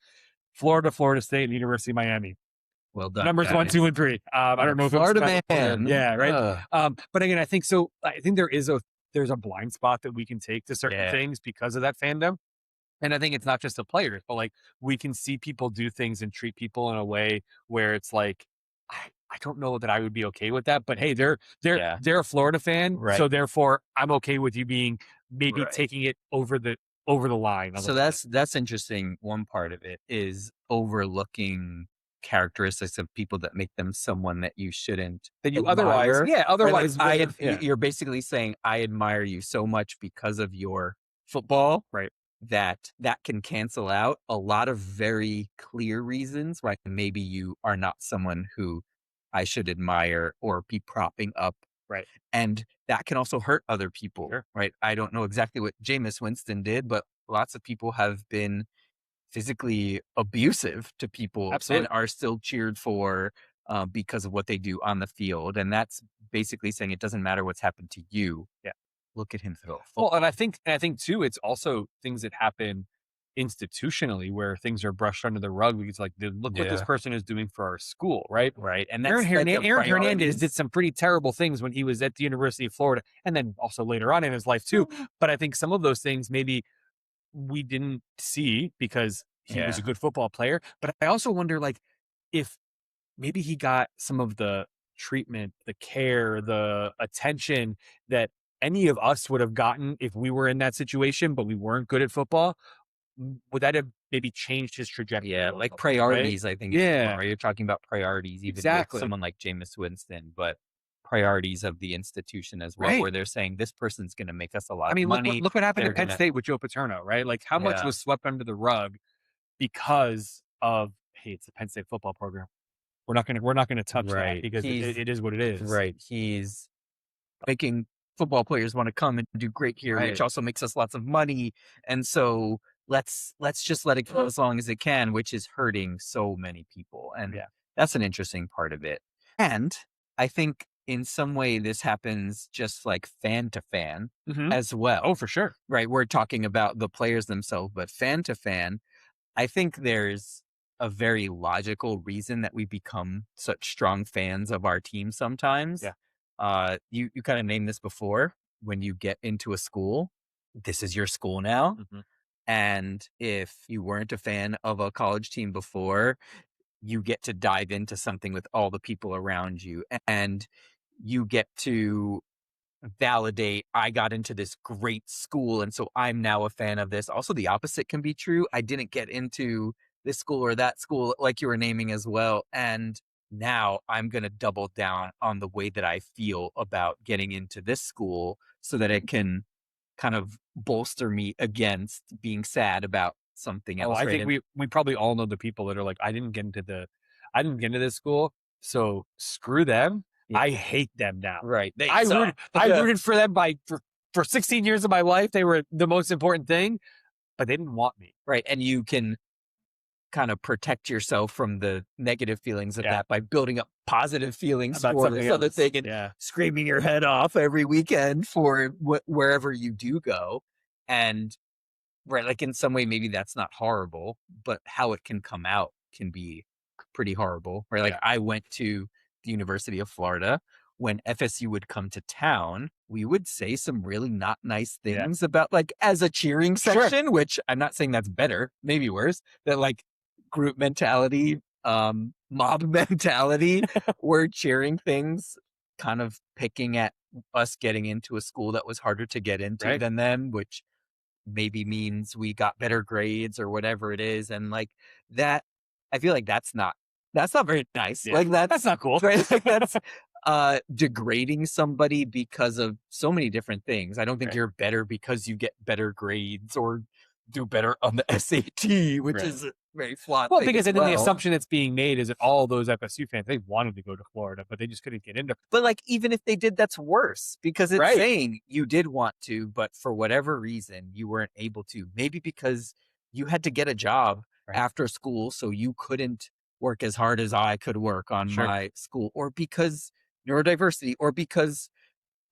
Florida State, and University of Miami. Well done. Numbers 1, 2, and 3. I don't know if Florida man. Yeah, right. But again, I think there's a blind spot that we can take to certain things because of that fandom. And I think it's not just the players, but like we can see people do things and treat people in a way where it's like, I don't know that I would be okay with that, but hey, they're a Florida fan, right? So therefore, I'm okay with you being taking it over the line. So that's interesting. One part of it is overlooking characteristics of people that make them someone that you shouldn't, that you admire. Otherwise, you're basically saying I admire you so much because of your football, right? That can cancel out a lot of very clear reasons why maybe you are not someone who I should admire or be propping up. Right. And that can also hurt other people. Sure. Right. I don't know exactly what Jameis Winston did, but lots of people have been physically abusive to people. Absolutely. And are still cheered for because of what they do on the field. And that's basically saying it doesn't matter what's happened to you. Yeah. Look at him throw a football. Well, and I think too, it's also things that happen institutionally where things are brushed under the rug because like, look what this person is doing for our school, right? Right. And Aaron Hernandez did some pretty terrible things when he was at the University of Florida and then also later on in his life too. But I think some of those things maybe we didn't see because he was a good football player. But I also wonder like if maybe he got some of the treatment, the care, the attention that any of us would have gotten if we were in that situation, but we weren't good at football. Would that have maybe changed his trajectory? Yeah, like priorities, right? I think. Yeah. You're talking about priorities, even with someone like Jameis Winston, but priorities of the institution as well, where they're saying this person's going to make us a lot of money. Look what happened at Penn State with Joe Paterno, right? Like how much was swept under the rug because of, hey, it's the Penn State football program. we're not gonna touch that because it is what it is. Right. He's making football players want to come and do great here, which also makes us lots of money. And so let's just let it go as long as it can, which is hurting so many people. And that's an interesting part of it. And I think in some way this happens just like fan to fan as well. Oh, for sure. Right. We're talking about the players themselves, but fan to fan, I think there's a very logical reason that we become such strong fans of our team sometimes. Yeah. You kind of named this before. When you get into a school, this is your school now. And if you weren't a fan of a college team before, you get to dive into something with all the people around you, and you get to validate, I got into this great school, and so I'm now a fan of this. Also, the opposite can be true. I didn't get into this school or that school, like you were naming as well. And now I'm going to double down on the way that I feel about getting into this school so that it can kind of bolster me against being sad about something else. I think we probably all know the people that are like, I didn't get into this school, so screw them. Yeah. I hate them now. Right. I rooted for them for 16 years of my life. They were the most important thing, but they didn't want me. Right. And you can kind of protect yourself from the negative feelings of that by building up positive feelings about for this other thing and screaming your head off every weekend for wherever you do go. And right, like in some way, maybe that's not horrible, but how it can come out can be pretty horrible. Right. Like I went to the University of Florida. When FSU would come to town, we would say some really not nice things about, like, as a cheering section, which I'm not saying that's better, maybe worse, that like group mentality, mob mentality, we're cheering things, kind of picking at us getting into a school that was harder to get into than them, which maybe means we got better grades or whatever it is. And like that, I feel like that's not very nice. Yeah. Like that's not cool. Right? Like that's degrading somebody because of so many different things. I don't think you're better because you get better grades or do better on the SAT, which is a very flawed thing. Because then the assumption that's being made is that all those FSU fans, they wanted to go to Florida, but they just couldn't get into it. But like, even if they did, that's worse because it's saying you did want to, but for whatever reason, you weren't able to. Maybe because you had to get a job after school, so you couldn't work as hard as I could work on my school, or because neurodiversity, or because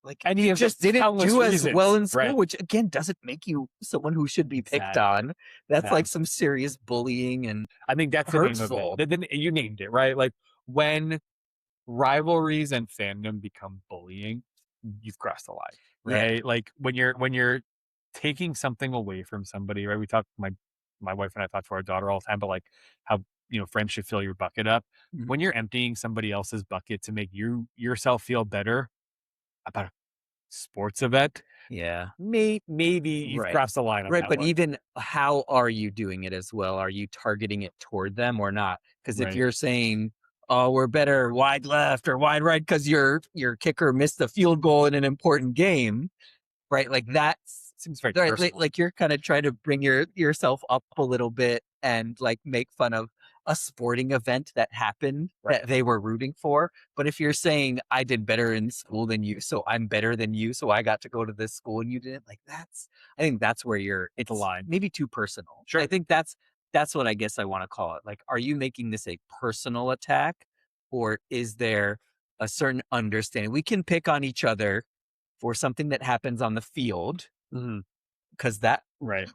like, and you just didn't do as well in school, which again doesn't make you someone who should be picked on. That's like some serious bullying, and I think that's hurtful. The name of it. You named it, right? Like when rivalries and fandom become bullying, you've crossed the line, right? Like when you're taking something away from somebody, right? We talk, my wife and I talk to our daughter all the time, but like how friends should fill your bucket up. When you're emptying somebody else's bucket to make yourself feel better about a sports event, maybe you've crossed the line on that but one. even how are you doing it as well? Are you targeting it toward them or not? Because if you're saying, oh, we're better wide left or wide right because your kicker missed a field goal in an important game, right? Like that seems very personal. Like you're kind of trying to bring yourself up a little bit and like make fun of a sporting event that happened that they were rooting for. But if you're saying I did better in school than you, so I'm better than you, so I got to go to this school and you didn't, like I think that's where it's a line, maybe too personal. Sure. I think that's what I guess I want to call it. Like, are you making this a personal attack, or is there a certain understanding? We can pick on each other for something that happens on the field, because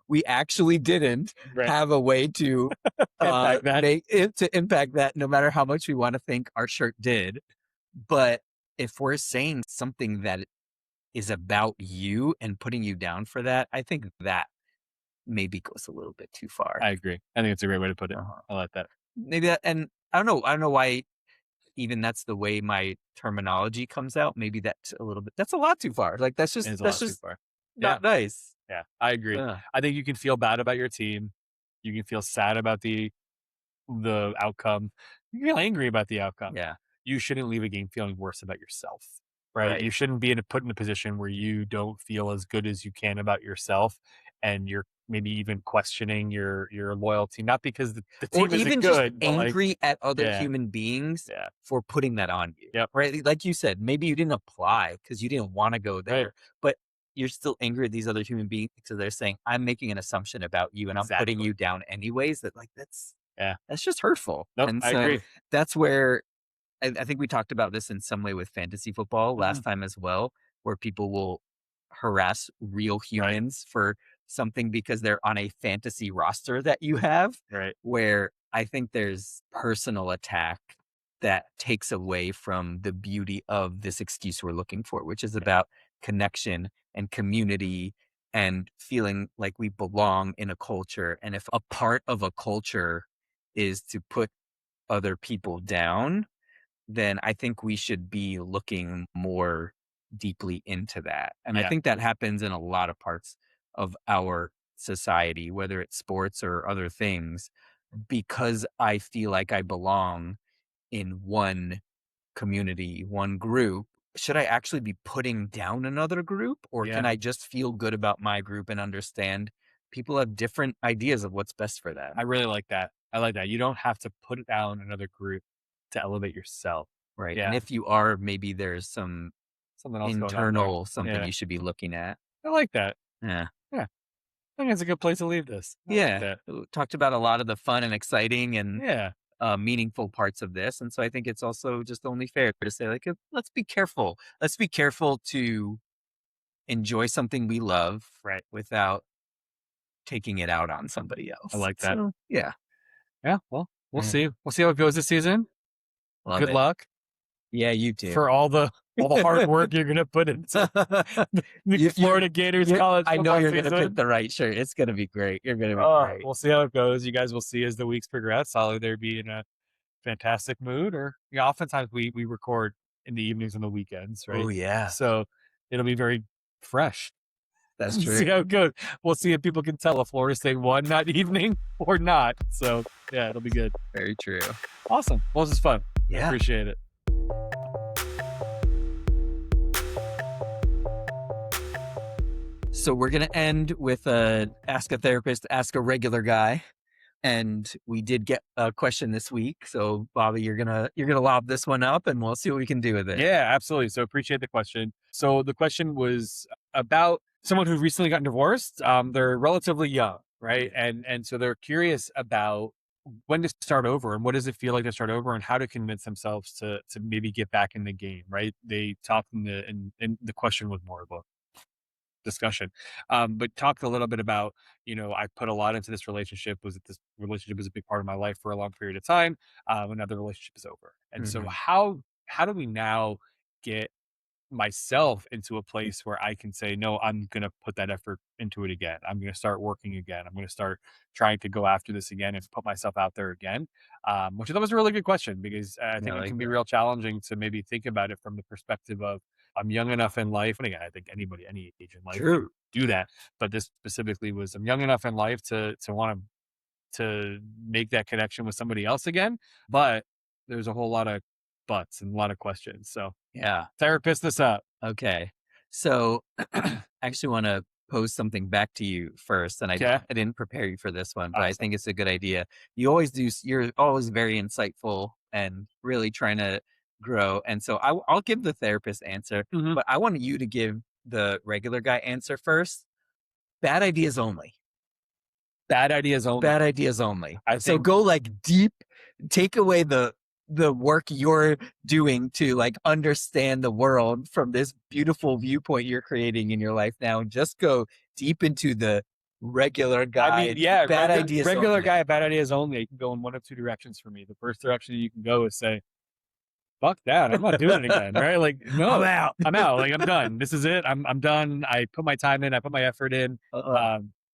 we actually didn't have a way to impact that, no matter how much we want to think our shirt did. But if we're saying something that is about you and putting you down for that, I think that maybe goes a little bit too far. I agree. I think it's a great way to put it. I like that. Maybe that, and I don't know why even that's the way my terminology comes out. Maybe that's a lot too far. Like that's just too far. Not nice. Yeah, I agree. I think you can feel bad about your team. You can feel sad about the outcome. You can feel angry about the outcome. Yeah. You shouldn't leave a game feeling worse about yourself, right? You shouldn't be put in a position where you don't feel as good as you can about yourself, and you're maybe even questioning your loyalty, not because the team isn't even good, just angry at other human Yeah. beings for putting that on you. Right? Like you said, maybe you didn't apply because you didn't want to go there, but you're still angry at these other human beings because they're saying, I'm making an assumption about you and I'm putting you down anyways. That's just hurtful. Nope, And I so agree. that's where I think we talked about this in some way with fantasy football last time as well, where people will harass real humans for something because they're on a fantasy roster that you have. Right. Where I think there's personal attack that takes away from the beauty of this excuse we're looking for, which is about connection and community and feeling like we belong in a culture. And if a part of a culture is to put other people down, then I think we should be looking more deeply into that. And I think that happens in a lot of parts of our society, whether it's sports or other things, because I feel like I belong in one community, one group. Should I actually be putting down another group, or can I just feel good about my group and understand people have different ideas of what's best for them? I really like that. I like that. You don't have to put down another group to elevate yourself. Right. Yeah. And if you are, maybe there's something else internal, something you should be looking at. I like that. Yeah. Yeah. I think it's a good place to leave this. We talked about a lot of the fun and exciting and meaningful parts of this. And so I think it's also just only fair to say, like, let's be careful. Let's be careful to enjoy something we love without taking it out on somebody else. I like that. So, yeah. Yeah. Well, we'll see. We'll see how it goes this season. Good luck. Yeah, you too. For all the hard work you're gonna put into the Florida Gators college football I know you're season. gonna pick the right shirt. It's gonna be great. You're gonna be great. We'll see how it goes. You guys will see as the weeks progress. I'll either be in a fantastic mood or oftentimes we record in the evenings and the weekends, right? Oh yeah. So it'll be very fresh. That's true. See how it goes. We'll see if people can tell if Florida State won that evening or not. So yeah, it'll be good. Very true. Awesome. Well, this is fun. Yeah. I appreciate it. So we're going to end with Ask a Therapist, Ask a Regular Guy. And we did get a question this week. So Bobby, you're gonna lob this one up and we'll see what we can do with it. Yeah, absolutely. So appreciate the question. So the question was about someone who recently got divorced. They're relatively young, right? And so they're curious about when to start over and what does it feel like to start over and how to convince themselves to maybe get back in the game, right? They talked in the question was more of a discussion, but talked a little bit about, I put a lot into this relationship. This relationship was a big part of my life for a long period of time. Another relationship is over. And so how do we now get myself into a place where I can say, no, I'm going to put that effort into it again. I'm going to start working again. I'm going to start trying to go after this again and put myself out there again. Which I thought was a really good question because I think it can be real challenging to maybe think about it from the perspective of I'm young enough in life. And again, I think anybody, any age in life can do that. But this specifically was I'm young enough in life to want to make that connection with somebody else again. But there's a whole lot of buts and a lot of questions. So yeah, therapist this up. Okay. So I actually want to pose something back to you first. And I didn't prepare you for this one, but I think it's a good idea. You always do. You're always very insightful and really trying to grow. And so I'll give the therapist answer, but I want you to give the regular guy answer first. Bad ideas only. Bad ideas only. Bad ideas only. So go like deep, take away the work you're doing to like understand the world from this beautiful viewpoint you're creating in your life now, and just go deep into the regular guy. Bad ideas regular only. Guy, bad ideas only. You can go in one of two directions for me. The first direction you can go is say, fuck that, I'm not doing it again, right? Like, no, I'm out. Like, I'm done. This is it. I'm done. I put my time in. I put my effort in.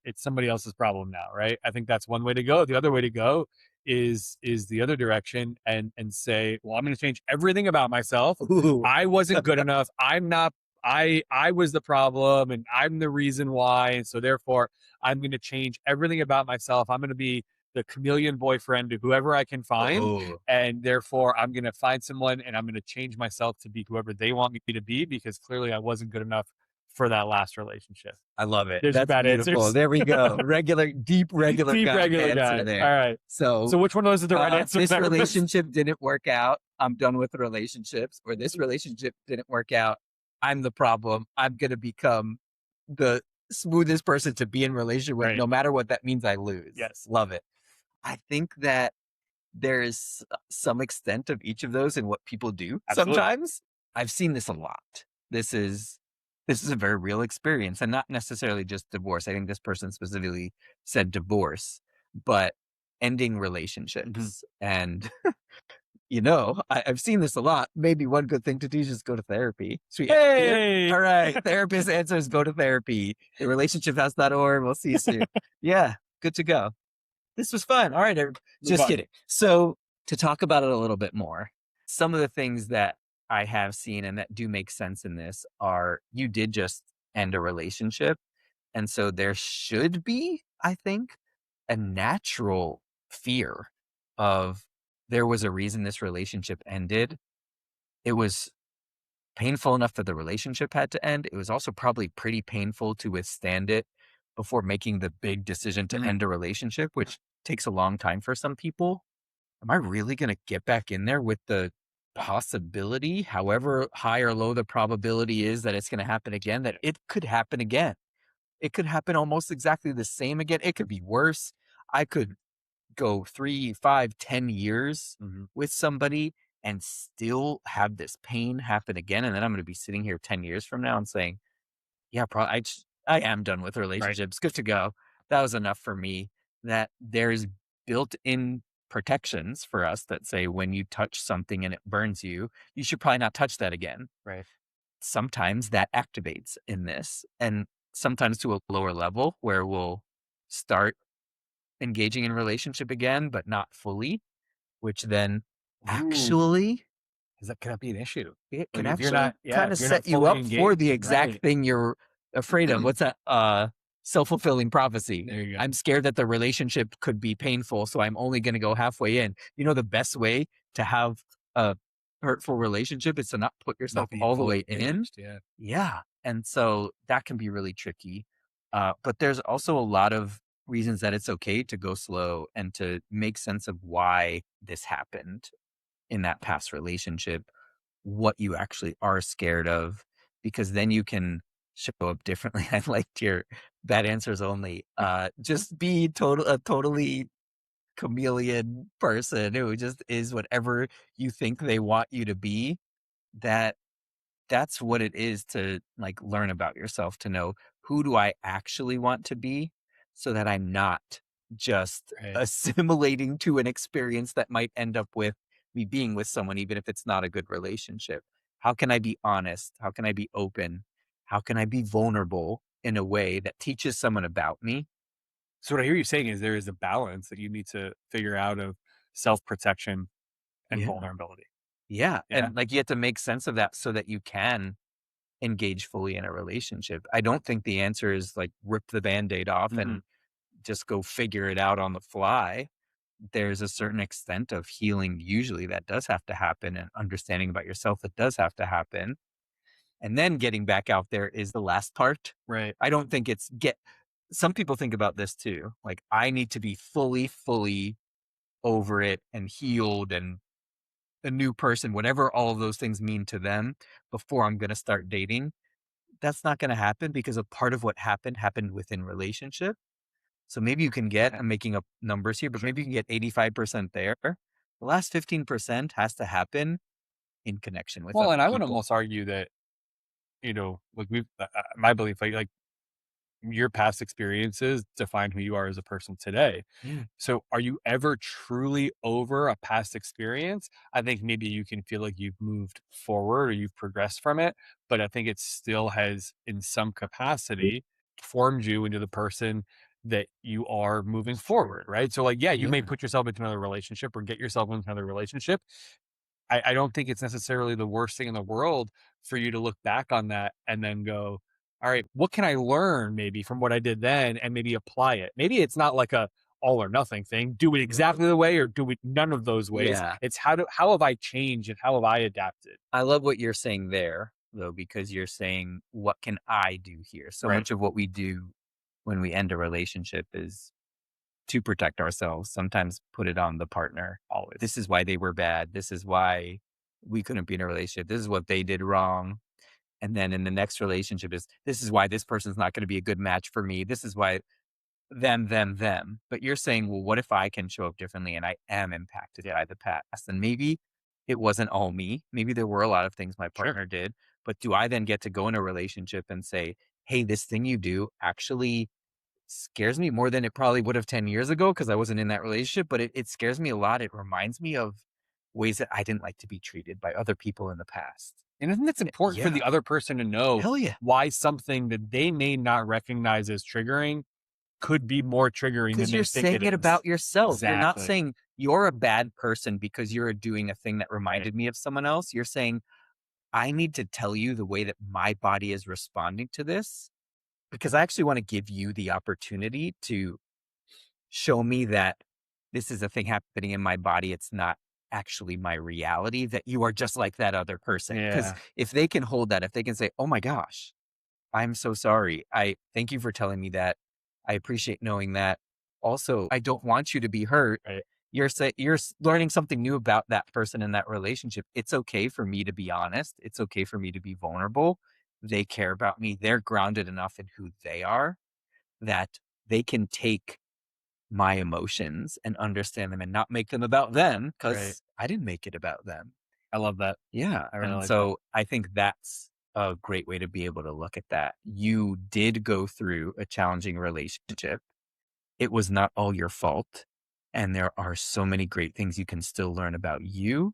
It's somebody else's problem now, right? I think that's one way to go. The other way to go is the other direction and say, well, I'm going to change everything about myself. Ooh. I wasn't good enough. I'm not, I was the problem and I'm the reason why. And so therefore I'm going to change everything about myself. I'm going to be the chameleon boyfriend to whoever I can find. Ooh. And therefore I'm going to find someone and I'm going to change myself to be whoever they want me to be, because clearly I wasn't good enough for that last relationship? I love it. There's That's bad beautiful. answers. There we go. Deep regular guy. there. All right. So which one of those is the right answer? This relationship didn't work out. I'm done with relationships. Or this relationship didn't work out. I'm the problem. I'm going to become the smoothest person to be in relationship with. Right. No matter what that means, I lose. Yes. Love it. I think that there's some extent of each of those in what people do. Absolutely. Sometimes. I've seen this a lot. This is a very real experience, and not necessarily just divorce. I think this person specifically said divorce, but ending relationships. And, I've seen this a lot. Maybe one good thing to do is just go to therapy. Sweet. Hey! All right. Therapist answers, go to therapy. The relationshiphouse.org. We'll see you soon. Yeah. Good to go. This was fun. All right. Just kidding. So to talk about it a little bit more, some of the things that I have seen and that do make sense in this are you did just end a relationship. And so there should be, I think, a natural fear of there was a reason this relationship ended. It was painful enough that the relationship had to end. It was also probably pretty painful to withstand it before making the big decision to end a relationship, which takes a long time for some people. Am I really going to get back in there with the possibility, however high or low the probability is that it's going to happen again, that it could happen again? It could happen almost exactly the same again. It could be worse. I could go 3, 5, 10 years with somebody and still have this pain happen again. And then I'm going to be sitting here 10 years from now and saying, yeah, probably I am done with relationships. Right. Good to go. That was enough for me. That there's built-in protections for us that say when you touch something and it burns you, you should probably not touch that again. Right. Sometimes that activates in this, and sometimes to a lower level where we'll start engaging in relationship again, but not fully, which then actually is that gonna be an issue? It can actually kind of set you up for the exact thing you're afraid of. What's that? Self-fulfilling prophecy. There you go. I'm scared that the relationship could be painful, so I'm only going to go halfway in. The best way to have a hurtful relationship is to not put yourself all the way in. Yeah. And so that can be really tricky. But there's also a lot of reasons that it's okay to go slow and to make sense of why this happened in that past relationship, what you actually are scared of, because then you can show up differently. I liked your bad answers only. Just be a totally chameleon person who just is whatever you think they want you to be. That's what it is to learn about yourself, to know who do I actually want to be, so that I'm not just assimilating to an experience that might end up with me being with someone, even if it's not a good relationship. How can I be honest? How can I be open? How can I be vulnerable in a way that teaches someone about me? So what I hear you saying is there is a balance that you need to figure out of self-protection and vulnerability. Yeah. And you have to make sense of that so that you can engage fully in a relationship. I don't think the answer is rip the Band-Aid off and just go figure it out on the fly. There's a certain extent of healing usually that does have to happen, and understanding about yourself that does have to happen. And then getting back out there is the last part. Right. I don't think some people think about this too. I need to be fully over it and healed and a new person, whatever all of those things mean to them, before I'm going to start dating. That's not going to happen, because a part of what happened within relationship. So maybe you can I'm making up numbers here, but maybe you can get 85% there. The last 15% has to happen in connection with. Well, and I would almost argue that, my belief, your past experiences define who you are as a person today. Yeah. So are you ever truly over a past experience? I think maybe you can feel like you've moved forward or you've progressed from it, but I think it still has, in some capacity, formed you into the person that you are moving forward, right? So you may put yourself into another relationship or get yourself into another relationship. I don't think it's necessarily the worst thing in the world for you to look back on that and then go, all right, what can I learn maybe from what I did then and maybe apply it? Maybe it's not like a all or nothing thing. Do it exactly the way or do it none of those ways. Yeah. It's how have I changed and how have I adapted? I love what you're saying there, though, because you're saying, what can I do here? So much of what we do when we end a relationship is to protect ourselves, sometimes put it on the partner. Always. This is why they were bad. This is why we couldn't be in a relationship. This is what they did wrong. And then in the next relationship this is why this person's not going to be a good match for me. This is why them. But you're saying, well, what if I can show up differently and I am impacted by the past? And maybe it wasn't all me. Maybe there were a lot of things my partner did. But do I then get to go in a relationship and say, hey, this thing you do actually scares me more than it probably would have 10 years ago because I wasn't in that relationship, but it scares me a lot. It reminds me of ways that I didn't like to be treated by other people in the past. And I think that's important for the other person to know why something that they may not recognize as triggering could be more triggering than they think it is. Because you're saying it about yourself. Exactly. You're not saying you're a bad person because you're doing a thing that reminded me of someone else. You're saying, I need to tell you the way that my body is responding to this, because I actually want to give you the opportunity to show me that this is a thing happening in my body. It's not actually my reality, that you are just like that other person. Because if they can hold that, if they can say, oh my gosh, I'm so sorry. I thank you for telling me that. I appreciate knowing that. Also, I don't want you to be hurt. Right. You're learning something new about that person in that relationship. It's okay for me to be honest. It's okay for me to be vulnerable. They care about me. They're grounded enough in who they are that they can take my emotions and understand them and not make them about them, because I didn't make it about them. I love that. Yeah. I really and like so that. I think that's a great way to be able to look at that. You did go through a challenging relationship. It was not all your fault. And there are so many great things you can still learn about you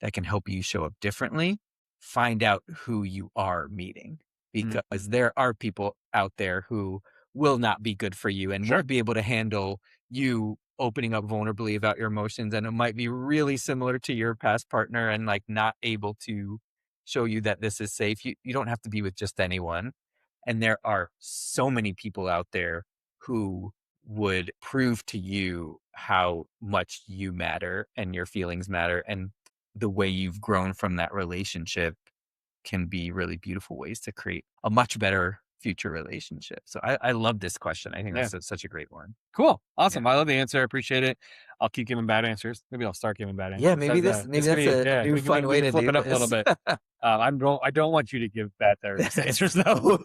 that can help you show up differently. Find out who you are meeting, because there are people out there who will not be good for you and won't be able to handle you opening up vulnerably about your emotions. And it might be really similar to your past partner and like not able to show you that this is safe. You don't have to be with just anyone. And there are so many people out there who would prove to you how much you matter and your feelings matter, and the way you've grown from that relationship can be really beautiful ways to create a much better future relationship. So I love this question. I think that's such a great one. Cool. Awesome. I love the answer. I appreciate it. I'll keep giving bad answers. Maybe I'll start giving bad answers. Yeah, maybe that's a new fun way to flip it up this. a little bit. I don't want you to give bad therapist answers though.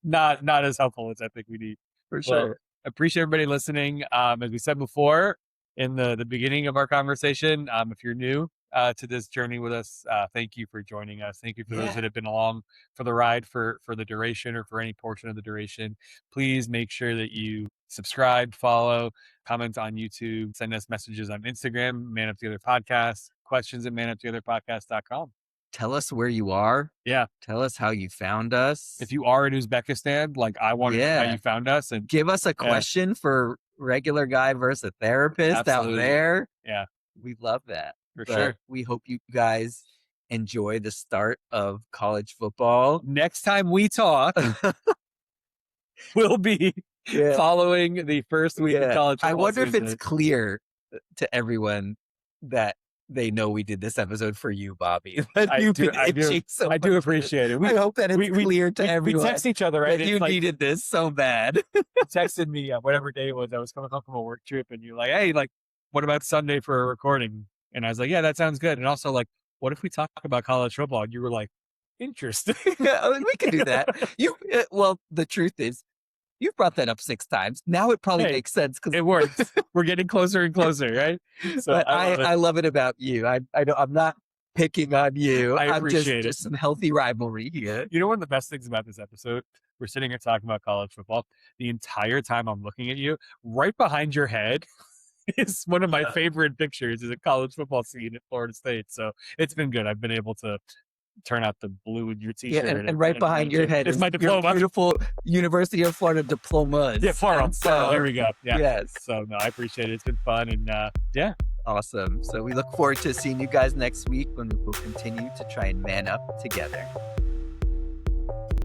Not as helpful as I think we need. For sure. Well, appreciate everybody listening. As we said before in the beginning of our conversation, if you're new to this journey with us, thank you for joining us. Thank you for those that have been along for the ride for the duration or for any portion of the duration. Please make sure that you subscribe, follow, comment on YouTube, send us messages on Instagram, Man Up Together Podcast, questions at manuptogetherpodcast.com. Tell us where you are. Yeah. Tell us how you found us. If you are in Uzbekistan, like I want to know how you found us, and give us a question for regular guy versus a therapist out there. Yeah. We love that. For sure. We hope you guys enjoy the start of college football. Next time we talk, we'll be following the first week of college football. I wonder if it's clear to everyone that they know we did this episode for you, Bobby. I do appreciate it. I hope that it's clear to everyone. We text each other, right? You needed this so bad. You texted me whatever day it was. I was coming home from a work trip, and you're like, "Hey, like, what about Sunday for a recording?" And I was like, "Yeah, that sounds good." And also, like, what if we talk about college football? And you were like, "Interesting." We can do that. Well, the truth is, you've brought that up 6 times. Now it probably makes sense because it works. We're getting closer and closer, right? So but I love it about you. I'm not picking on you. I appreciate just some healthy rivalry here. You know, one of the best things about this episode, we're sitting here talking about college football. The entire time I'm looking at you, right behind your head is one of my favorite pictures, is a college football scene at Florida State. So it's been good. I've been able to turn out the blue in your t-shirt. Yeah, and right behind your head is my diploma. Your beautiful University of Florida diplomas. Yeah, Florida. So, there we go. Yeah. Yes. So no, I appreciate it. It's been fun, and yeah. Awesome. So we look forward to seeing you guys next week when we will continue to try and man up together.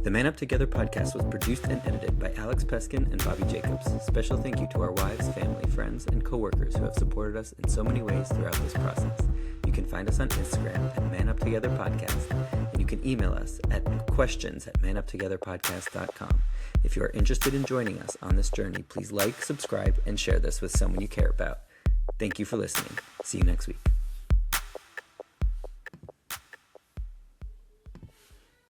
The Man Up Together podcast was produced and edited by Alex Peskin and Bobby Jacobs. Special thank you to our wives, family, friends, and coworkers who have supported us in so many ways throughout this process. You You can find us on Instagram at Man Up Together Podcast, and you can email us at questions@manuptogetherpodcast.com. If you are interested in joining us on this journey, please like, subscribe, and share this with someone you care about. Thank you for listening. See you next week.